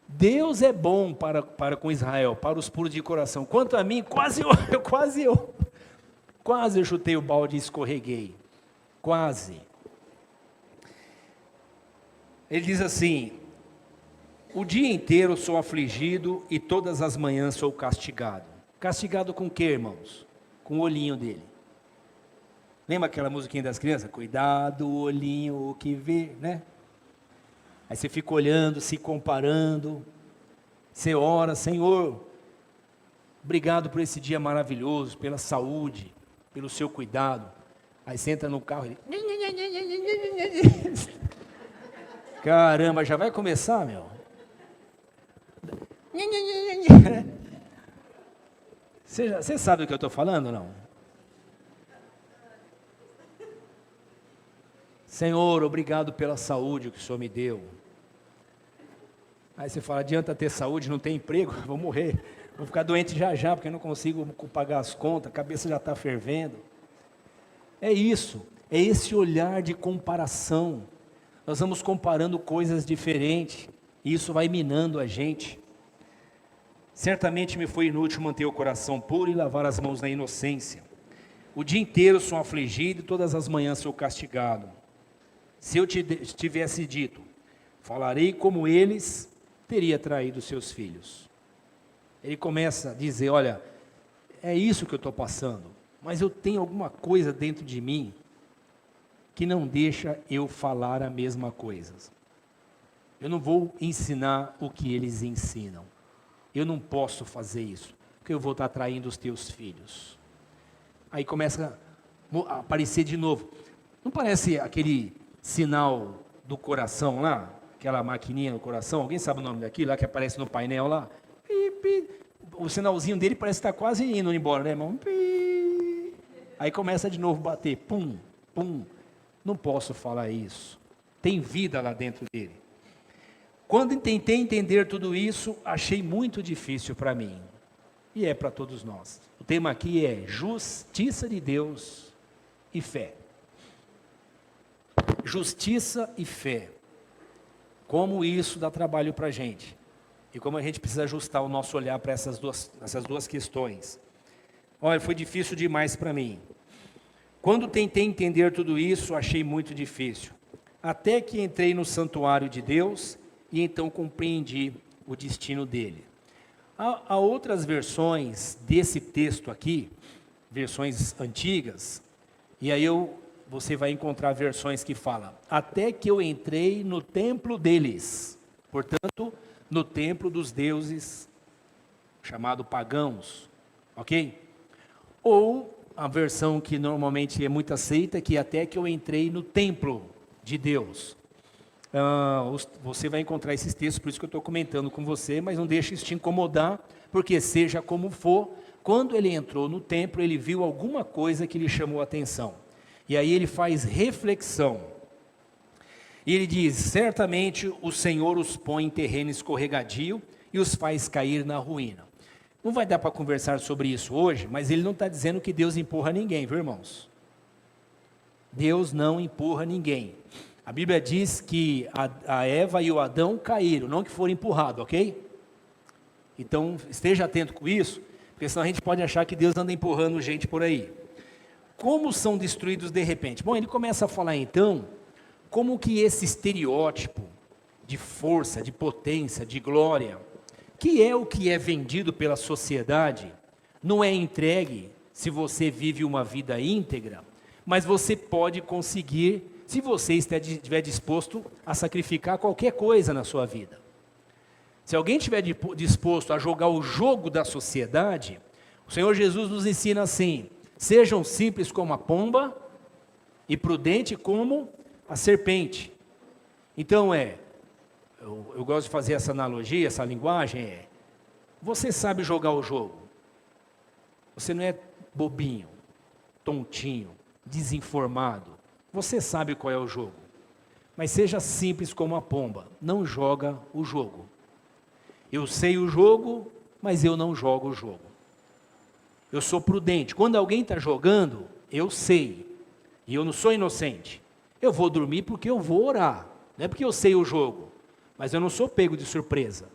Deus é bom para com Israel, para os puros de coração. Quanto a mim, quase eu chutei o balde e escorreguei. Quase. Ele diz assim: o dia inteiro sou afligido e todas as manhãs sou castigado. Castigado com o que, irmãos? Com o olhinho dele. Lembra aquela musiquinha das crianças? Cuidado, o olhinho, o que vê, né? Aí você fica olhando, se comparando, você ora: Senhor, obrigado por esse dia maravilhoso, pela saúde, pelo seu cuidado. Aí você entra no carro e... Caramba, já vai começar, meu? Você sabe do que eu estou falando ou não? Senhor, obrigado pela saúde que o Senhor me deu. Aí você fala: adianta ter saúde, não tem emprego, vou morrer, vou ficar doente já, porque eu não consigo pagar as contas, a cabeça já está fervendo. É isso, é esse olhar de comparação. Nós vamos comparando coisas diferentes, e isso vai minando a gente. Certamente me foi inútil manter o coração puro e lavar as mãos na inocência. O dia inteiro sou afligido e todas as manhãs sou castigado. Se eu tivesse dito, falarei como eles, teria traído seus filhos. Ele começa a dizer: olha, é isso que eu estou passando, mas eu tenho alguma coisa dentro de mim que não deixa eu falar a mesma coisa. Eu não vou ensinar o que eles ensinam. Eu não posso fazer isso, porque eu vou estar traindo os teus filhos. Aí começa a aparecer de novo. Não parece aquele sinal do coração lá? Aquela maquininha no coração? Alguém sabe o nome daquilo lá que aparece no painel lá? O sinalzinho dele parece estar quase indo embora, né, irmão? Aí começa de novo a bater. Pum, pum. Não posso falar isso. Tem vida lá dentro dele. Quando tentei entender tudo isso, achei muito difícil para mim. E é para todos nós. O tema aqui é justiça de Deus e fé. Justiça e fé. Como isso dá trabalho para a gente. E como a gente precisa ajustar o nosso olhar para essas duas questões. Olha, foi difícil demais para mim. Quando tentei entender tudo isso, achei muito difícil. Até que entrei no santuário de Deus e então compreendi o destino dele. Há outras versões desse texto aqui, versões antigas, e aí você vai encontrar versões que falam, até que eu entrei no templo deles, portanto, no templo dos deuses, chamado pagãos, ok? Ou a versão que normalmente é muito aceita, que até que eu entrei no templo de Deus. Você vai encontrar esses textos, por isso que eu estou comentando com você, mas não deixe isso te incomodar, porque seja como for, quando ele entrou no templo, ele viu alguma coisa que lhe chamou a atenção. E aí ele faz reflexão. E ele diz, certamente o Senhor os põe em terreno escorregadio e os faz cair na ruína. Não vai dar para conversar sobre isso hoje, mas ele não está dizendo que Deus empurra ninguém, viu, irmãos? Deus não empurra ninguém. A Bíblia diz que a Eva e o Adão caíram, não que foram empurrados, ok? Então, esteja atento com isso, porque senão a gente pode achar que Deus anda empurrando gente por aí. Como são destruídos de repente? Bom, ele começa a falar então, como que esse estereótipo de força, de potência, de glória, que é o que é vendido pela sociedade, não é entregue se você vive uma vida íntegra, mas você pode conseguir, se você estiver disposto a sacrificar qualquer coisa na sua vida. Se alguém estiver disposto a jogar o jogo da sociedade, o Senhor Jesus nos ensina assim, sejam simples como a pomba e prudente como a serpente. Então eu gosto de fazer essa analogia, essa linguagem, você sabe jogar o jogo, você não é bobinho, tontinho, desinformado, você sabe qual é o jogo, mas seja simples como a pomba, não joga o jogo. Eu sei o jogo, mas eu não jogo o jogo. Eu sou prudente, quando alguém está jogando, eu sei, e eu não sou inocente, eu vou dormir porque eu vou orar, não é porque eu sei o jogo, mas eu não sou pego de surpresa,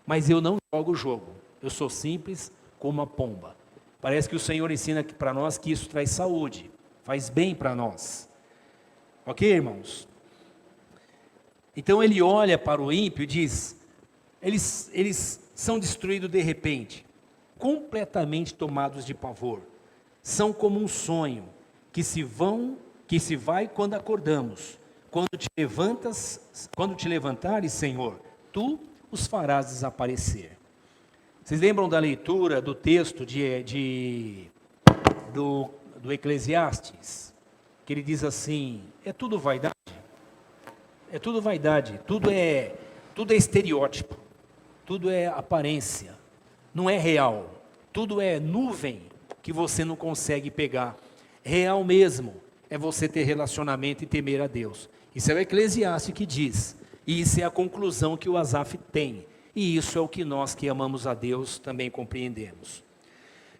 mas eu não jogo o jogo, eu sou simples como a pomba. Parece que o Senhor ensina para nós que isso traz saúde, faz bem para nós. Ok, irmãos? Então ele olha para o ímpio e diz, eles são destruídos de repente, completamente tomados de pavor. São como um sonho, que se vai quando acordamos. Quando te levantares, Senhor, tu os farás desaparecer. Vocês lembram da leitura do texto do Eclesiastes? Que ele diz assim, é tudo vaidade, tudo é estereótipo, tudo é aparência, não é real, tudo é nuvem que você não consegue pegar. Real mesmo é você ter relacionamento e temer a Deus. Isso é o Eclesiastes que diz, e isso é a conclusão que o Asaf tem, e isso é o que nós que amamos a Deus também compreendemos.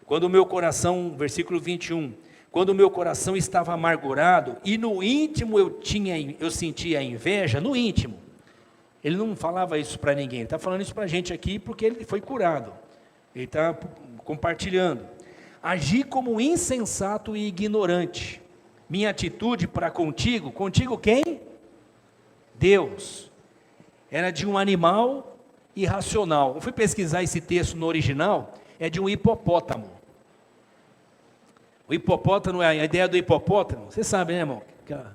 Quando o meu coração, versículo 21, quando o meu coração estava amargurado, e no íntimo eu sentia inveja, no íntimo, ele não falava isso para ninguém, ele está falando isso para a gente aqui, porque ele foi curado, ele está compartilhando. Agi como insensato e ignorante, minha atitude para contigo quem? Deus, era de um animal irracional. Eu fui pesquisar esse texto no original, é de um hipopótamo. O hipopótamo, a ideia do hipopótamo, você sabe, né, irmão? Aquela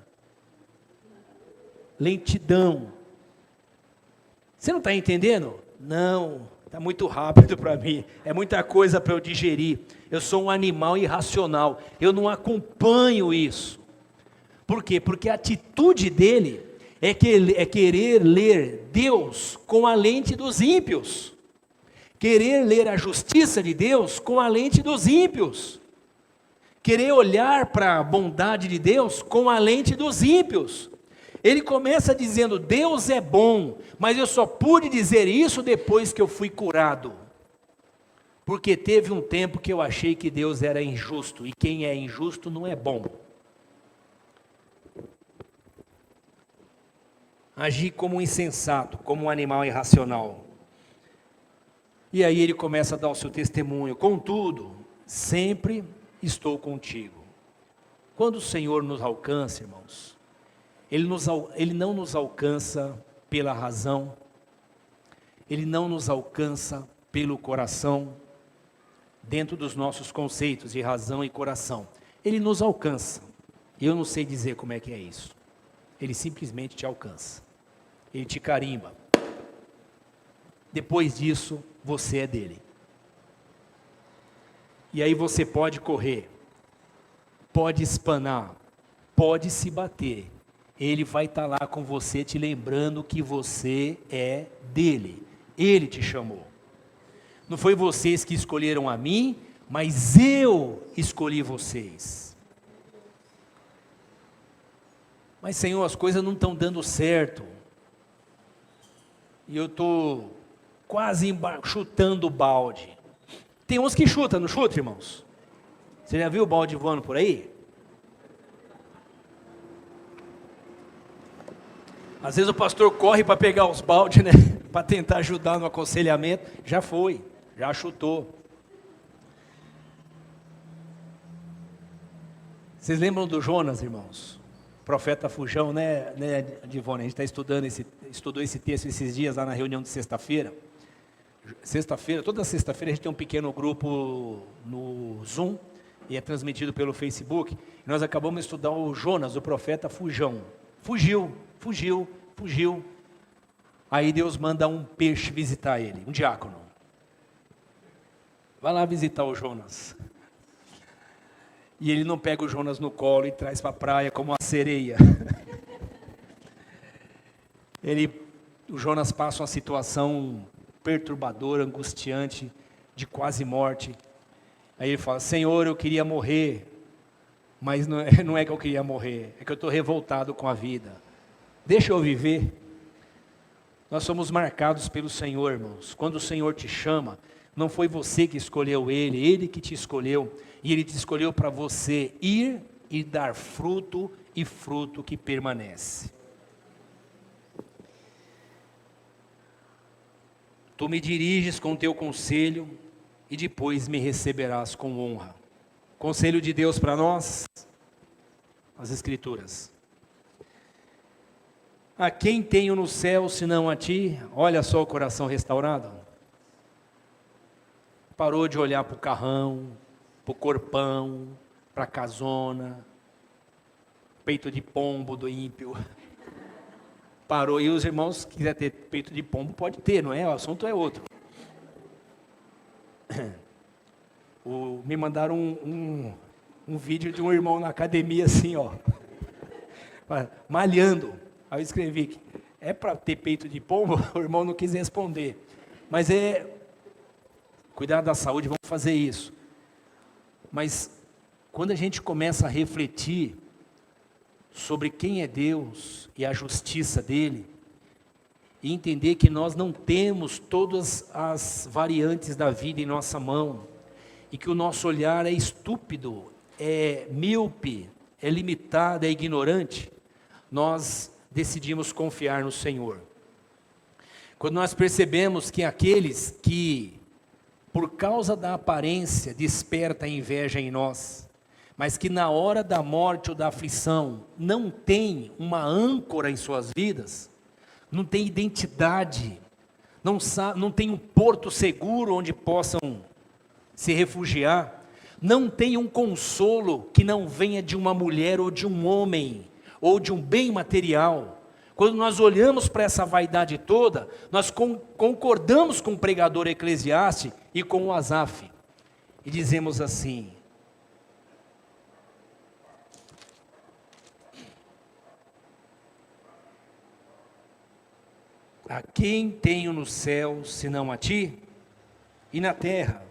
lentidão. Você não está entendendo? Não, está muito rápido para mim, é muita coisa para eu digerir. Eu sou um animal irracional, eu não acompanho isso. Por quê? Porque a atitude dele é querer ler Deus com a lente dos ímpios. Querer ler a justiça de Deus com a lente dos ímpios. Querer olhar para a bondade de Deus com a lente dos ímpios. Ele começa dizendo, Deus é bom, mas eu só pude dizer isso depois que eu fui curado. Porque teve um tempo que eu achei que Deus era injusto, e quem é injusto não é bom. Agir como um insensato, como um animal irracional. E aí ele começa a dar o seu testemunho, contudo, sempre estou contigo. Quando o Senhor nos alcança, irmãos, Ele não nos alcança pela razão, Ele não nos alcança pelo coração, dentro dos nossos conceitos de razão e coração. Ele nos alcança, eu não sei dizer como é que é isso. Ele simplesmente te alcança, Ele te carimba. Depois disso, você é dele. E aí você pode correr, pode espanar, pode se bater. Ele vai estar lá com você, te lembrando que você é dele. Ele te chamou. Não foi vocês que escolheram a mim, mas eu escolhi vocês. Mas, Senhor, as coisas não estão dando certo. E eu estou quase chutando o balde. Tem uns que chutam, não chuta, irmãos? Você já viu o balde voando por aí? Às vezes o pastor corre para pegar os baldes, né? Para tentar ajudar no aconselhamento. Já foi, já chutou. Vocês lembram do Jonas, irmãos? Profeta fujão, né, Divone? A gente estudou esse texto esses dias lá na reunião de sexta-feira. Sexta-feira, toda sexta-feira a gente tem um pequeno grupo no Zoom e é transmitido pelo Facebook. E nós acabamos de estudar o Jonas, o profeta fujão. Fugiu. Aí Deus manda um peixe visitar ele, um diácono. Vai lá visitar o Jonas. E ele não pega o Jonas no colo e traz para a praia como uma sereia. O Jonas passa uma situação perturbadora, angustiante, de quase morte. Aí ele fala, Senhor, eu queria morrer, mas não é que eu queria morrer, é que eu estou revoltado com a vida. Deixa eu viver. Nós somos marcados pelo Senhor, irmãos. Quando o Senhor te chama, não foi você que escolheu Ele que te escolheu, e Ele te escolheu para você ir e dar fruto, e fruto que permanece. Tu me diriges com teu conselho, e depois me receberás com honra. Conselho de Deus para nós, as Escrituras. A quem tenho no céu, senão a ti? Olha só o coração restaurado. Parou de olhar para o carrão, para o corpão, para a casona, peito de pombo do ímpio. Parou, e os irmãos, se quiser ter peito de pombo, pode ter, não é? O assunto é outro. Me mandaram um vídeo de um irmão na academia assim, ó, malhando. Aí eu escrevi que é para ter peito de pombo, o irmão não quis responder. Mas cuidar da saúde, vamos fazer isso. Mas quando a gente começa a refletir sobre quem é Deus e a justiça dele, e entender que nós não temos todas as variantes da vida em nossa mão, e que o nosso olhar é estúpido, é míope, é limitado, é ignorante, nós decidimos confiar no Senhor. Quando nós percebemos que aqueles que, por causa da aparência, desperta a inveja em nós, mas que na hora da morte ou da aflição não tem uma âncora em suas vidas, não tem identidade, não tem um porto seguro onde possam se refugiar, Não tem um consolo que não venha de uma mulher ou de um homem, ou de um bem material. Quando nós olhamos para essa vaidade toda, nós concordamos com o pregador Eclesiastes e com o Asaf. E dizemos assim: a quem tenho no céu, senão a ti? E na terra,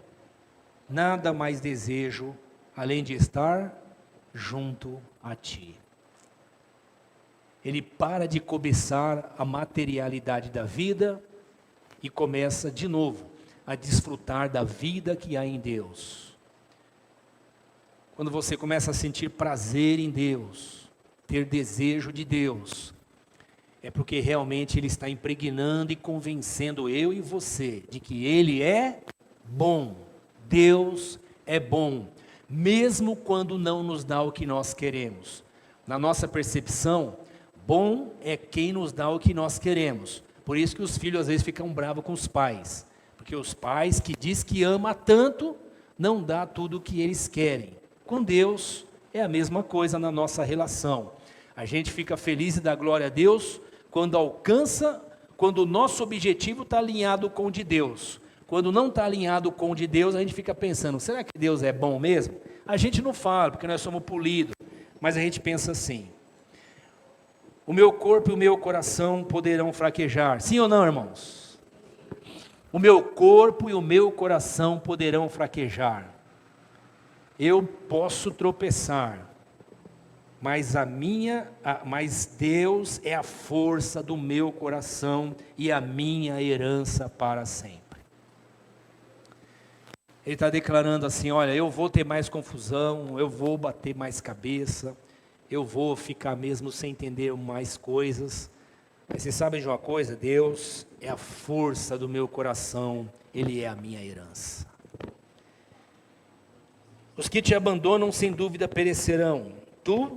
nada mais desejo, além de estar junto a ti. Ele para de cobiçar a materialidade da vida e começa de novo a desfrutar da vida que há em Deus. Quando você começa a sentir prazer em Deus, ter desejo de Deus, é porque realmente Ele está impregnando e convencendo eu e você de que Ele é bom. Deus é bom, mesmo quando não nos dá o que nós queremos. Na nossa percepção, bom é quem nos dá o que nós queremos. Por isso que os filhos às vezes ficam bravos com os pais, porque os pais que diz que ama tanto, não dá tudo o que eles querem. Com Deus é a mesma coisa na nossa relação. A gente fica feliz e dá glória a Deus quando alcança, quando o nosso objetivo está alinhado com o de Deus. Quando não está alinhado com o de Deus, a gente fica pensando, será que Deus é bom mesmo? A gente não fala, porque nós somos polidos, mas a gente pensa assim: o meu corpo e o meu coração poderão fraquejar. Sim ou não, irmãos? O meu corpo e o meu coração poderão fraquejar. Eu posso tropeçar, mas Deus é a força do meu coração e a minha herança para sempre. Ele está declarando assim: olha, eu vou ter mais confusão, eu vou bater mais cabeça, eu vou ficar mesmo sem entender mais coisas, mas vocês sabem de uma coisa? Deus é a força do meu coração, Ele é a minha herança. Os que te abandonam sem dúvida perecerão, tu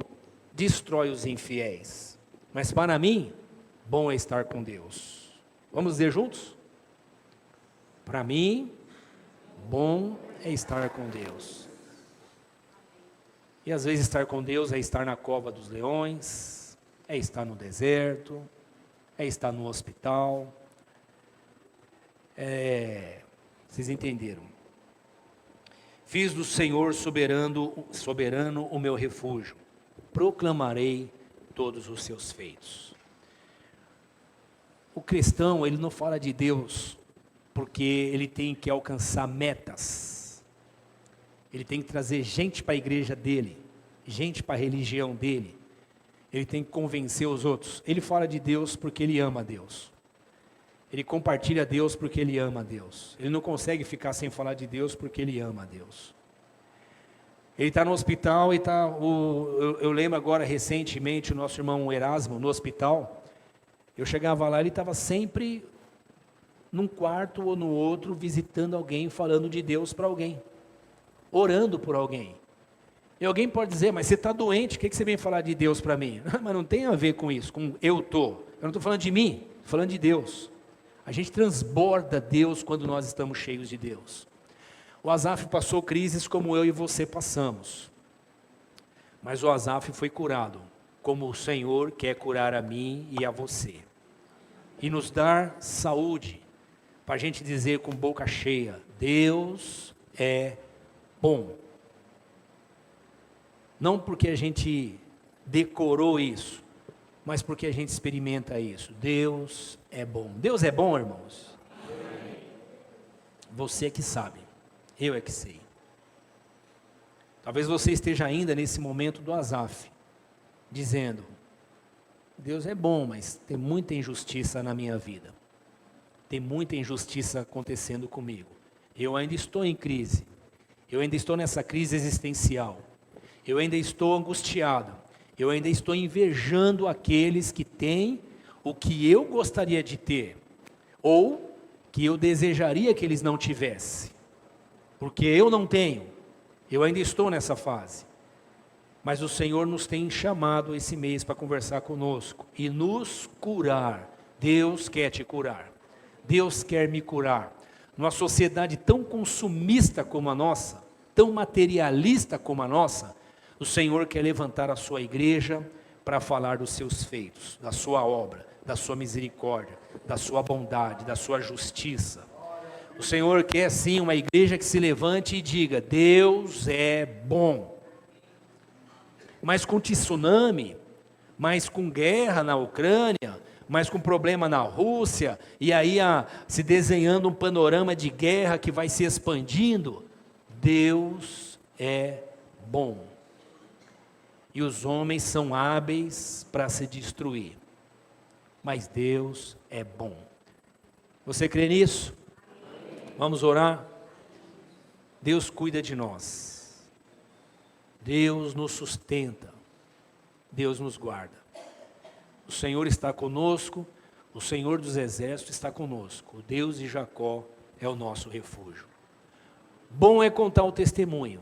destrói os infiéis, mas para mim, bom é estar com Deus. Vamos dizer juntos? Para mim, bom é estar com Deus. E às vezes estar com Deus é estar na cova dos leões, é estar no deserto, é estar no hospital. Vocês entenderam? Fiz do Senhor soberano o meu refúgio, proclamarei todos os seus feitos. O cristão, ele não fala de Deus porque ele tem que alcançar metas. Ele tem que trazer gente para a igreja dele, gente para a religião dele. Ele tem que convencer os outros. Ele fala de Deus porque ele ama a Deus. Ele compartilha Deus porque ele ama a Deus. Ele não consegue ficar sem falar de Deus porque ele ama a Deus. Ele está no hospital e eu lembro agora recentemente o nosso irmão Erasmo no hospital. Eu chegava lá, ele estava sempre num quarto ou no outro visitando alguém, falando de Deus para alguém, orando por alguém. E alguém pode dizer, mas você está doente, o que você vem falar de Deus para mim? Mas não tem a ver com isso, com eu não estou falando de mim, estou falando de Deus. A gente transborda Deus quando nós estamos cheios de Deus. O Asaf passou crises como eu e você passamos, mas o Asaf foi curado, como o Senhor quer curar a mim e a você, e nos dar saúde, para a gente dizer com boca cheia, Deus é bom. Não porque a gente decorou isso, mas porque a gente experimenta isso. Deus é bom. Deus é bom, irmãos? Você é que sabe, eu é que sei. Talvez você esteja ainda nesse momento do Asaf, dizendo, Deus é bom, mas tem muita injustiça na minha vida. Tem muita injustiça acontecendo comigo. Eu ainda estou em crise. Eu ainda estou nessa crise existencial. Eu ainda estou angustiado. Eu ainda estou invejando aqueles que têm o que eu gostaria de ter, ou que eu desejaria que eles não tivessem, porque eu não tenho. Eu ainda estou nessa fase. Mas o Senhor nos tem chamado esse mês para conversar conosco e nos curar. Deus quer te curar. Deus quer me curar. Numa sociedade tão consumista como a nossa, tão materialista como a nossa, o Senhor quer levantar a sua igreja para falar dos seus feitos, da sua obra, da sua misericórdia, da sua bondade, da sua justiça. O Senhor quer sim uma igreja que se levante e diga: Deus é bom. Mas com tsunami, mas com guerra na Ucrânia, mas com problema na Rússia, e aí se desenhando um panorama de guerra que vai se expandindo, Deus é bom. E os homens são hábeis para se destruir, mas Deus é bom. Você crê nisso? Vamos orar? Deus cuida de nós, Deus nos sustenta, Deus nos guarda. O Senhor está conosco, o Senhor dos exércitos está conosco, o Deus de Jacó é o nosso refúgio. Bom é contar o testemunho,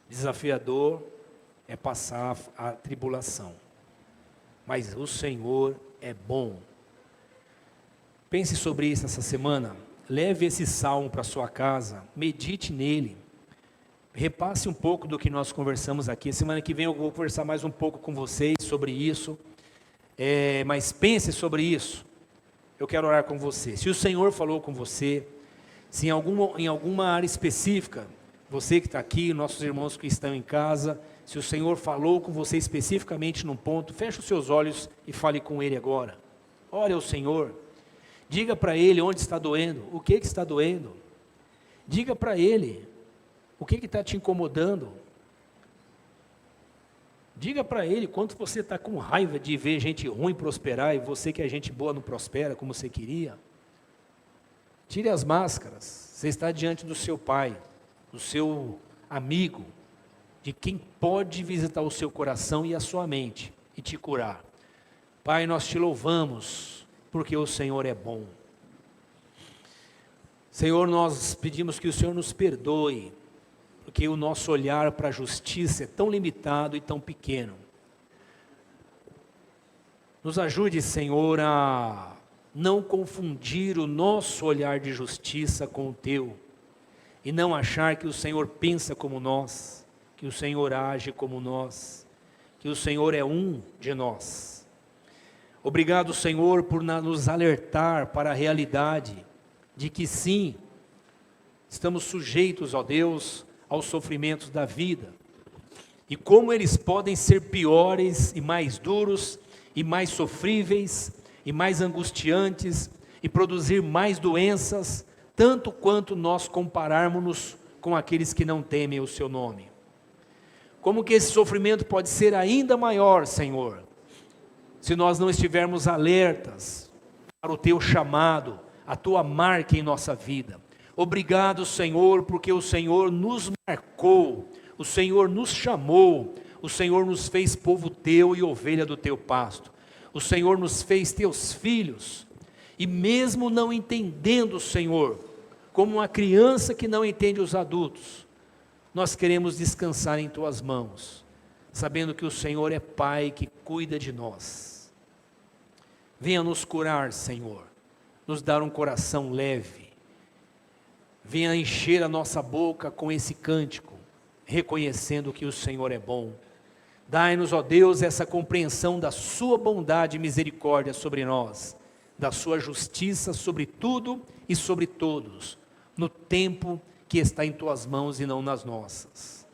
desafiador é passar a tribulação, mas o Senhor é bom. Pense sobre isso essa semana, leve esse salmo para sua casa, medite nele, repasse um pouco do que nós conversamos aqui. Semana que vem eu vou conversar mais um pouco com vocês sobre isso, mas pense sobre isso. Eu quero orar com você. Se o Senhor falou com você, se em alguma área específica, você que está aqui, nossos irmãos que estão em casa, se o Senhor falou com você especificamente num ponto, feche os seus olhos e fale com Ele agora. Ore ao Senhor, diga para Ele onde está doendo, o que está doendo. Diga para Ele o que está te incomodando. Diga para Ele quanto você está com raiva de ver gente ruim prosperar e você que é gente boa não prospera como você queria. Tire as máscaras, você está diante do seu Pai, do seu amigo, de quem pode visitar o seu coração e a sua mente e te curar. Pai, nós te louvamos, porque o Senhor é bom. Senhor, nós pedimos que o Senhor nos perdoe, porque o nosso olhar para a justiça é tão limitado e tão pequeno. Nos ajude, Senhor, a não confundir o nosso olhar de justiça com o Teu, e não achar que o Senhor pensa como nós, que o Senhor age como nós, que o Senhor é um de nós. Obrigado, Senhor, por nos alertar para a realidade de que sim, estamos sujeitos, ó Deus, aos sofrimentos da vida, e como eles podem ser piores e mais duros, e mais sofríveis, e mais angustiantes, e produzir mais doenças, tanto quanto nós compararmos-nos com aqueles que não temem o Seu nome. Como que esse sofrimento pode ser ainda maior, Senhor, se nós não estivermos alertas para o Teu chamado, a Tua marca em nossa vida. Obrigado, Senhor, porque o Senhor nos marcou, o Senhor nos chamou, o Senhor nos fez povo Teu e ovelha do Teu pasto. O Senhor nos fez Teus filhos, e mesmo não entendendo, Senhor, como uma criança que não entende os adultos, nós queremos descansar em Tuas mãos, sabendo que o Senhor é Pai que cuida de nós. Venha nos curar, Senhor, nos dar um coração leve, venha encher a nossa boca com esse cântico, reconhecendo que o Senhor é bom. Dai-nos, ó Deus, essa compreensão da Sua bondade e misericórdia sobre nós, da Sua justiça sobre tudo e sobre todos, no tempo que está em Tuas mãos e não nas nossas.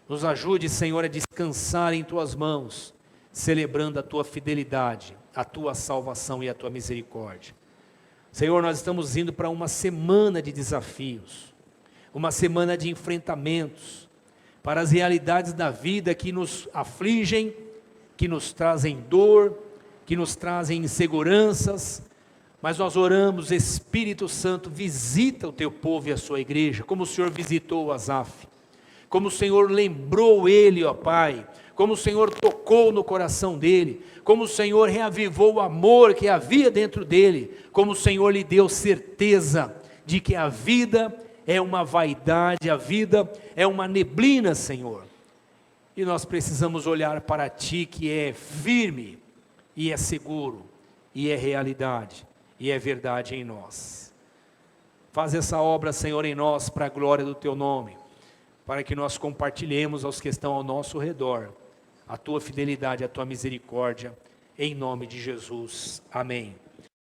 Nos ajude, Senhor, a descansar em Tuas mãos, celebrando a Tua fidelidade, a Tua salvação e a Tua misericórdia. Senhor, nós estamos indo para uma semana de desafios, uma semana de enfrentamentos, para as realidades da vida que nos afligem, que nos trazem dor, que nos trazem inseguranças, mas nós oramos, Espírito Santo, visita o Teu povo e a Sua igreja, como o Senhor visitou o Asaf, como o Senhor lembrou ele, ó Pai, como o Senhor tocou no coração dele, como o Senhor reavivou o amor que havia dentro dele, como o Senhor lhe deu certeza de que a vida é uma vaidade, a vida é uma neblina, Senhor, e nós precisamos olhar para Ti, que é firme, e é seguro, e é realidade, e é verdade em nós. Faz essa obra, Senhor, em nós, para a glória do Teu nome, para que nós compartilhemos aos que estão ao nosso redor a Tua fidelidade, a Tua misericórdia, em nome de Jesus. Amém.